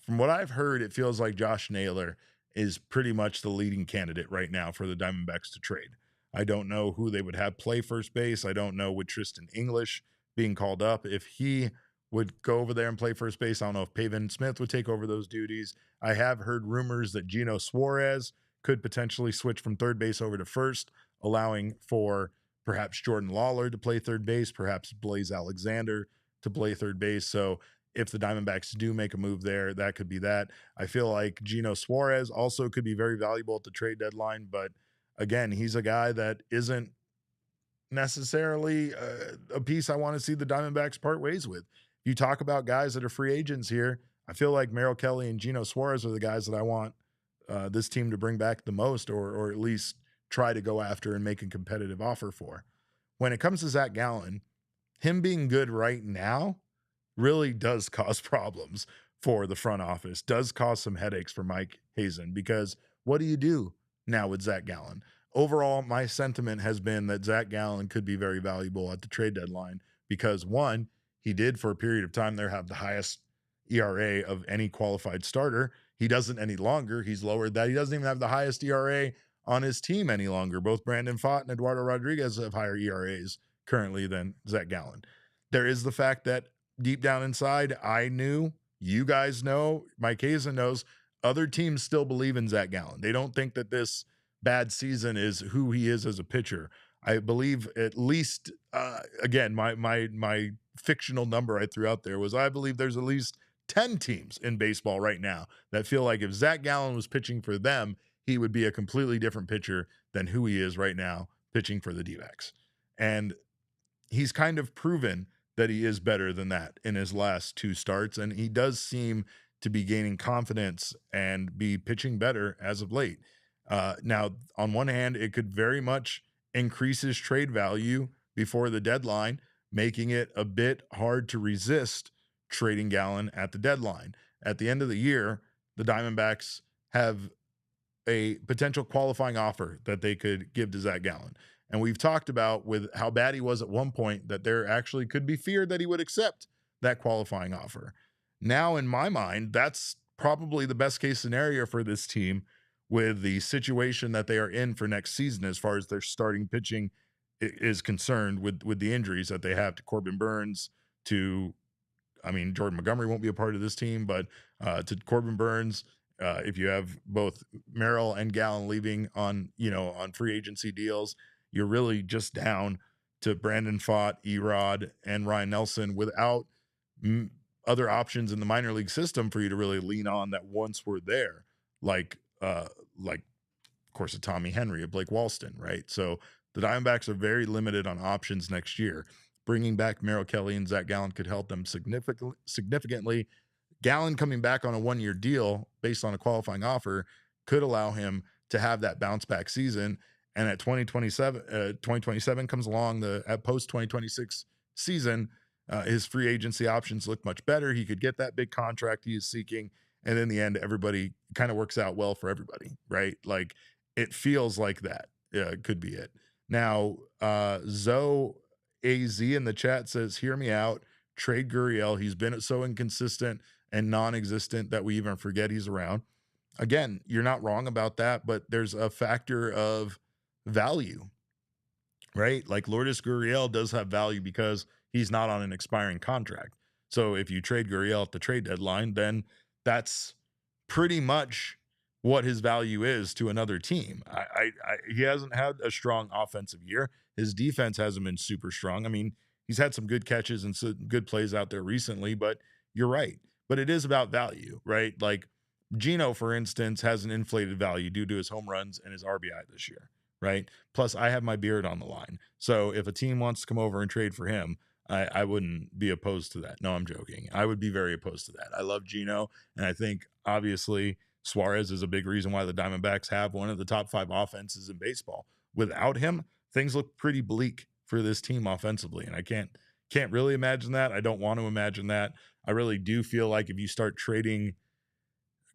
what I've heard, it feels like Josh Naylor is pretty much the leading candidate right now for the Diamondbacks to trade. I don't know who they would have play first base. I don't know with Tristan English being called up if he would go over there and play first base. I don't know if Pavin Smith would take over those duties. I have heard rumors that Gino Suarez could potentially switch from third base over to first, allowing for perhaps Jordan Lawler to play third base, perhaps Blaze Alexander to play third base. So if the Diamondbacks do make a move there, that could be that. I feel like Gino Suarez also could be very valuable at the trade deadline, but again, he's a guy that isn't necessarily a piece I want to see the Diamondbacks part ways with. You talk about guys that are free agents here. I feel like Merrill Kelly and Gino Suarez are the guys that I want this team to bring back the most, or at least try to go after and make a competitive offer for. When it comes to Zac Gallen, him being good right now really does cause problems for the front office, does cause some headaches for Mike Hazen, because what do you do now with Zac Gallen? Overall, my sentiment has been that Zac Gallen could be very valuable at the trade deadline because, one, he did for a period of time there have the highest ERA of any qualified starter. He doesn't any longer. He's lowered that. He doesn't even have the highest ERA on his team any longer. Both Brandon Pfaadt and Eduardo Rodriguez have higher ERAs currently than Zac Gallen. There is the fact that deep down inside, I knew, you guys know, Mike Hazen knows, other teams still believe in Zac Gallen. They don't think that this bad season is who he is as a pitcher. I believe at least, again, my fictional number I threw out there was I believe there's at least 10 teams in baseball right now that feel like if Zac Gallen was pitching for them, he would be a completely different pitcher than who he is right now pitching for the Dbacks. And he's kind of proven that he is better than that in his last 2 starts. And he does seem to be gaining confidence and be pitching better as of late. Now, on one hand, it could very much increase his trade value before the deadline, making it a bit hard to resist trading Gallen at the deadline. At the end of the year, the Diamondbacks have a potential qualifying offer that they could give to Zac Gallen. And we've talked about with how bad he was at one point that there actually could be fear that he would accept that qualifying offer. Now, in my mind, that's probably the best case scenario for this team with the situation that they are in for next season as far as their starting pitching is concerned with the injuries that they have to Corbin Burns, Jordan Montgomery won't be a part of this team, but to Corbin Burns, if you have both Merrill and Gallen leaving on free agency deals, you're really just down to Brandon Pfaadt, Erod, and Ryan Nelson without other options in the minor league system for you to really lean on that once were there, like of course a Tommy Henry, a Blake Walston, right? So The Diamondbacks are very limited on options next year. Bringing back Merrill Kelly and Zac Gallen could help them significantly. Gallen coming back on a 1-year deal based on a qualifying offer could allow him to have that bounce back season. And at 2027 comes along, at post 2026 season, his free agency options look much better. He could get that big contract he is seeking. And in the end, everybody kind of works out well for everybody, right? Like it feels like that could be it. Now, Zoe AZ in the chat says, hear me out. Trade Gurriel. He's been so inconsistent and non-existent that we even forget he's around. Again, you're not wrong about that, but there's a factor of value, right? Like Lourdes Gurriel does have value because he's not on an expiring contract. So if you trade Gurriel at the trade deadline, then that's pretty much what his value is to another team. He hasn't had a strong offensive year. His defense hasn't been super strong. I mean, he's had some good catches and some good plays out there recently, but you're right. But it is about value, right? Like Gino, for instance, has an inflated value due to his home runs and his RBI this year, right? Plus, I have my beard on the line. So if a team wants to come over and trade for him, I wouldn't be opposed to that. No, I'm joking. I would be very opposed to that. I love Gino, and I think obviously Suarez is a big reason why the Diamondbacks have one of the top 5 offenses in baseball. Without him, things look pretty bleak for this team offensively, and I can't really imagine that. I don't want to imagine that. I really do feel like if you start trading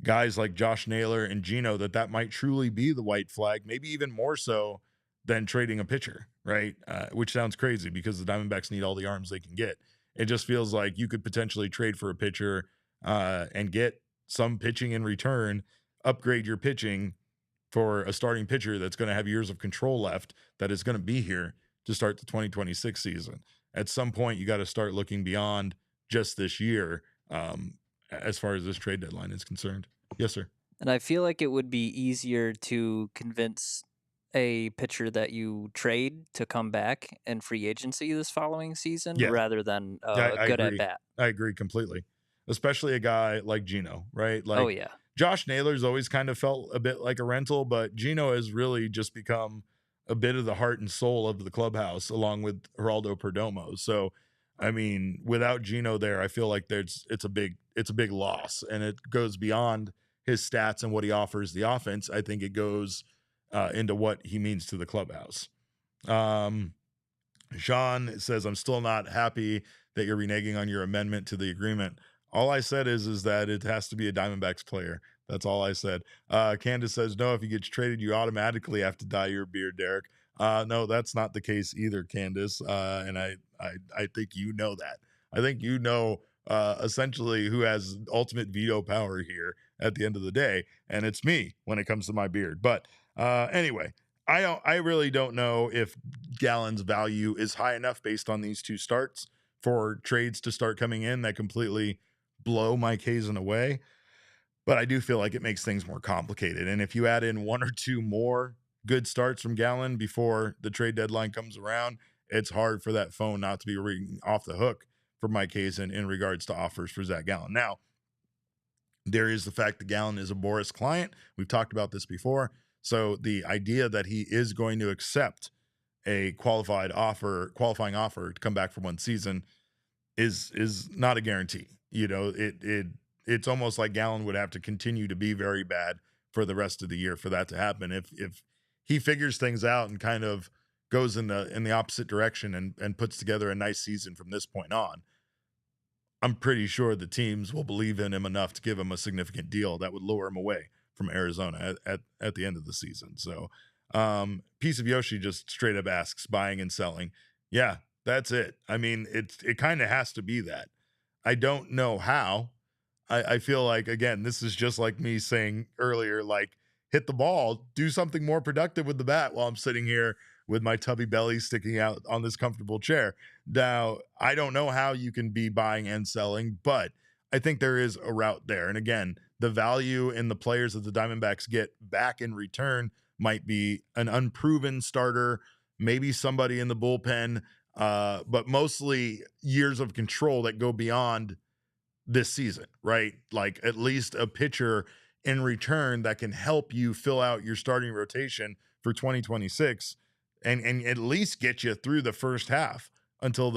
guys like Josh Naylor and Gino, that might truly be the white flag, maybe even more so than trading a pitcher, right? Which sounds crazy because the Diamondbacks need all the arms they can get. It just feels like you could potentially trade for a pitcher and get some pitching in return, upgrade your pitching for a starting pitcher that's going to have years of control left, that is going to be here to start the 2026 season. At some point, you got to start looking beyond just this year as far as this trade deadline is concerned. Yes, sir. And I feel like it would be easier to convince a pitcher that you trade to come back in free agency this following season rather than I good agree. at bat. I agree completely. Especially a guy like Gino, right? Like, Oh, yeah. Josh Naylor's always kind of felt a bit like a rental, but Gino has really just become a bit of the heart and soul of the clubhouse along with Geraldo Perdomo. So, I mean, without Gino there, I feel like it's a big loss, and it goes beyond his stats and what he offers the offense. I think it goes into what he means to the clubhouse. Sean says, I'm still not happy that you're reneging on your amendment to the agreement. All I said is that it has to be a Diamondbacks player. That's all I said. Candace says, no, if he gets traded, you automatically have to dye your beard, Derek. No, that's not the case either, Candace. And I think you know that. I think you know essentially who has ultimate veto power here at the end of the day, and it's me when it comes to my beard. But anyway, I really don't know if Gallen's value is high enough based on these 2 starts for trades to start coming in that completely blow Mike Hazen away. But I do feel like it makes things more complicated. And if you add in 1 or 2 more good starts from Gallen before the trade deadline comes around, it's hard for that phone not to be ringing off the hook for Mike Hazen in regards to offers for Zac Gallen. Now, there is the fact that Gallen is a Boris client. We've talked about this before. So the idea that he is going to accept a qualifying offer to come back for 1 season is not a guarantee. You know, it's almost like Gallen would have to continue to be very bad for the rest of the year for that to happen. If he figures things out and kind of goes in the opposite direction and puts together a nice season from this point on, I'm pretty sure the teams will believe in him enough to give him a significant deal that would lure him away from Arizona at the end of the season. So Piece of Yoshi just straight up asks, buying and selling. Yeah, that's it. I mean, it kind of has to be that. I don't know how. I feel like, again, this is just like me saying earlier, like, hit the ball, do something more productive with the bat while I'm sitting here with my tubby belly sticking out on this comfortable chair. Now, I don't know how you can be buying and selling, but I think there is a route there. And again, the value in the players that the Diamondbacks get back in return might be an unproven starter, maybe somebody in the bullpen, but mostly years of control that go beyond this season, right? Like at least a pitcher in return that can help you fill out your starting rotation for 2026 and at least get you through the first half until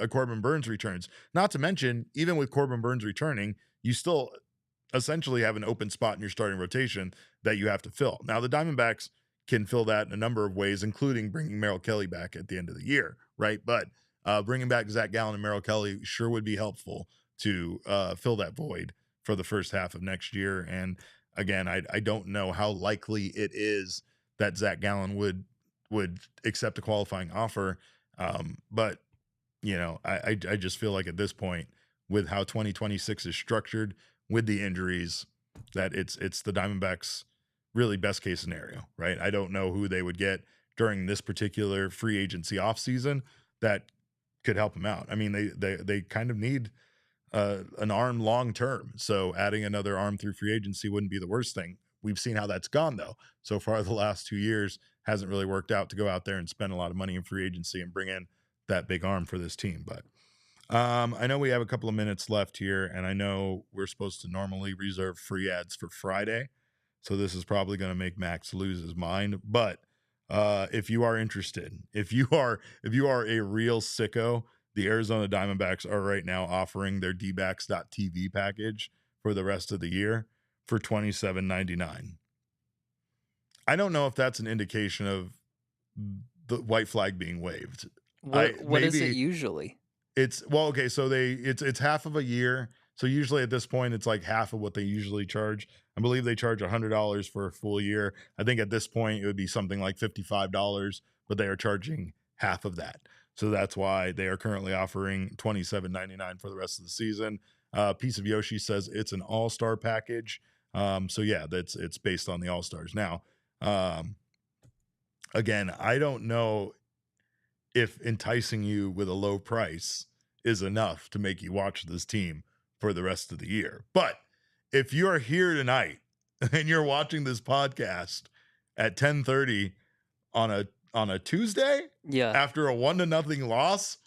Corbin Burns returns. Not to mention, even with Corbin Burns returning, you still essentially have an open spot in your starting rotation that you have to fill. Now, the Diamondbacks can fill that in a number of ways, including bringing Merrill Kelly back at the end of the year, right? But bringing back Zac Gallen and Merrill Kelly sure would be helpful to fill that void for the first half of next year. And again, I don't know how likely it is that Zac Gallen would accept a qualifying offer. But you know, I just feel like at this point, with how 2026 is structured, with the injuries, that it's the Diamondbacks' really best case scenario, right? I don't know who they would get during this particular free agency offseason that could help them out. I mean, they kind of need an arm long term, so adding another arm through free agency wouldn't be the worst thing. We've seen how that's gone though. So far, the last 2 years hasn't really worked out to go out there and spend a lot of money in free agency and bring in that big arm for this team. But I know we have a couple of minutes left here, and I know we're supposed to normally reserve free ads for Friday, so this is probably going to make Max lose his mind. But if you are interested, if you are a real sicko, the Arizona Diamondbacks are right now offering their Dbacks.tv package for the rest of the year for $27.99. I don't know if that's an indication of the white flag being waved. What is it usually? It's okay. So it's half of a year. So usually at this point, it's like half of what they usually charge. I believe they charge $100 for a full year. I think at this point it would be something like $55, but they are charging half of that. So that's why they are currently offering $27.99 for the rest of the season. Piece of Yoshi says it's an all-star package. So yeah, it's based on the all-stars. Now, again, I don't know if enticing you with a low price is enough to make you watch this team for the rest of the year. But if you're here tonight and you're watching this podcast at 10:30 on a Tuesday, after a 1-0 loss,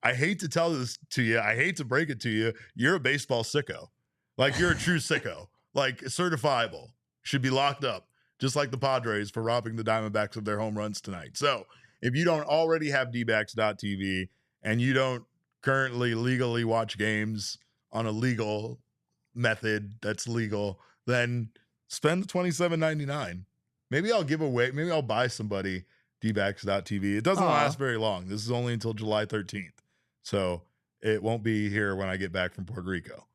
I hate to tell this to you, I hate to break it to you, you're a baseball sicko. Like, you're a true sicko. Like, certifiable. Should be locked up, just like the Padres for robbing the Diamondbacks of their home runs tonight. So if you don't already have Dbacks.tv and you don't currently legally watch games on a legal method that's legal, then spend the $27.99. Maybe I'll buy somebody Dbacks.tv. It doesn't last very long. This is only until July 13th. So it won't be here when I get back from Puerto Rico.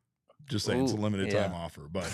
Just saying, it's a limited time offer. But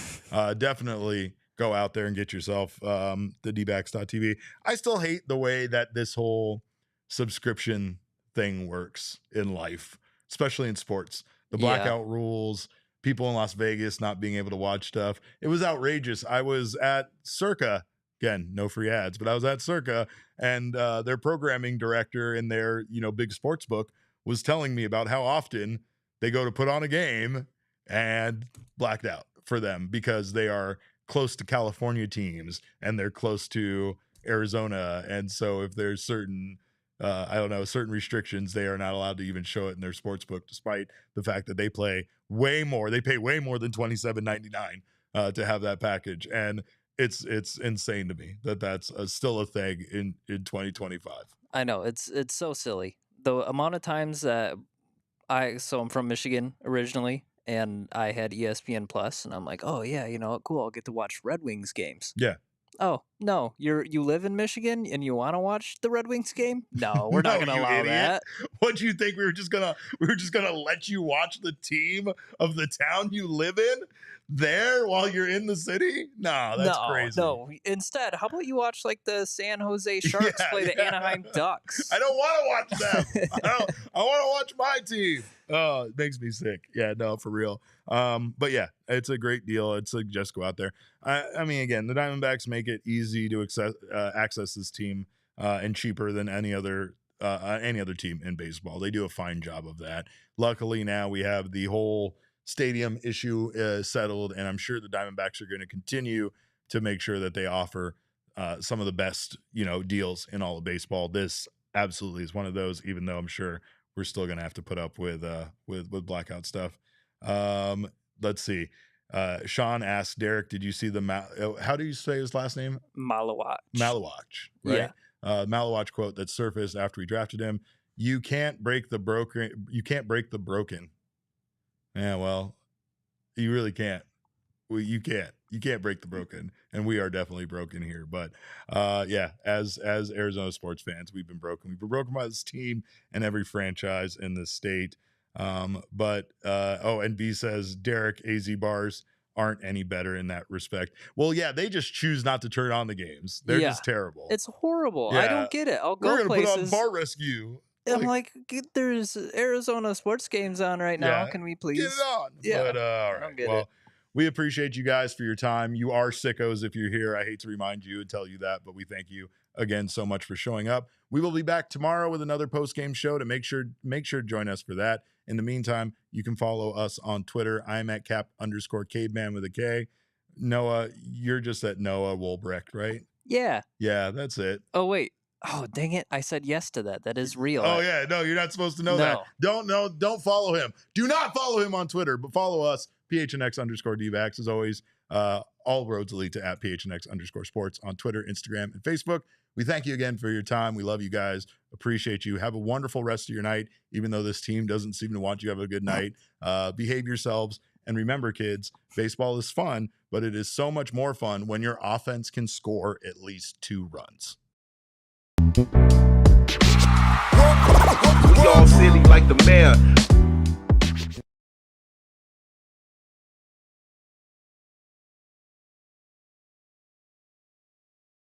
definitely go out there and get yourself the Dbacks.tv. I still hate the way that this whole subscription thing works in life, especially in sports. The blackout rules, people in Las Vegas not being able to watch stuff. It was outrageous. I was at Circa, again, no free ads, but I was at Circa, and their programming director in their big sports book was telling me about how often they go to put on a game and blacked out for them because they are close to California teams and they're close to Arizona. And so if there's certain restrictions, they are not allowed to even show it in their sports book, despite the fact that they pay way more than $27.99 to have that package. And it's insane to me that that's still a thing in 2025. I know, it's so silly. The amount of times that I'm from Michigan originally, and I had ESPN Plus, and I'm like, oh yeah, cool, I'll get to watch Red Wings games. Yeah. Oh no, you live in Michigan and you want to watch the Red Wings game? No, we're not going to allow that. What do you think we were just gonna let you watch the team of the town you live in there while you're in the city? No, that's crazy. No, instead, how about you watch like the San Jose Sharks play the Anaheim Ducks? I don't want to watch them. I want to watch my team. Oh, it makes me sick. Yeah, no, for real. But yeah, it's a great deal. It's like, just go out there. I mean, again, the Diamondbacks make it easy to access this team and cheaper than any other team in baseball. They do a fine job of that. Luckily, now we have the whole stadium issue settled, and I'm sure the Diamondbacks are going to continue to make sure that they offer some of the best deals in all of baseball. This absolutely is one of those, even though I'm sure we're still going to have to put up with blackout stuff. Let's see. Sean asked Derek, did you see how do you say his last name? Malawach. Malawach, right? Malawatch quote that surfaced after we drafted him. You can't break the broken. You can't break the broken. Yeah, well, you really can't. Well, you can't break the broken, and we are definitely broken here. But yeah, as Arizona sports fans, we've been broken. We've been broken by this team and every franchise in this state. And B says Derek, AZ bars aren't any better in that respect. Well, yeah, they just choose not to turn on the games. They're just terrible. It's horrible. I don't get it. I'll go We're gonna places. put on Bar Rescue. I'm like, there's Arizona sports games on right now. Can we please get it on? Yeah, but all right. Well, we appreciate you guys for your time. You are sickos if you're here. I hate to remind you and tell you that, but we thank you again so much for showing up. We will be back tomorrow with another post-game show. To make sure to join us for that. In the meantime, you can follow us on Twitter. I'm at cap_caveman with a K. Noah, you're just at Noah Wolbrecht, right? Yeah. Yeah, that's it. Oh, wait. Oh, dang it. I said yes to that. That is real. Oh, yeah. No, you're not supposed to know that. Don't follow him. Do not follow him on Twitter, but follow us, PHNX_Dbacks. As always, all roads lead to at PHNX_sports on Twitter, Instagram, and Facebook. We thank you again for your time. We love you guys. Appreciate you. Have a wonderful rest of your night, even though this team doesn't seem to want you to have a good night. Behave yourselves. And remember, kids, baseball is fun, but it is so much more fun when your offense can score at least 2 runs. We all silly like the mayor.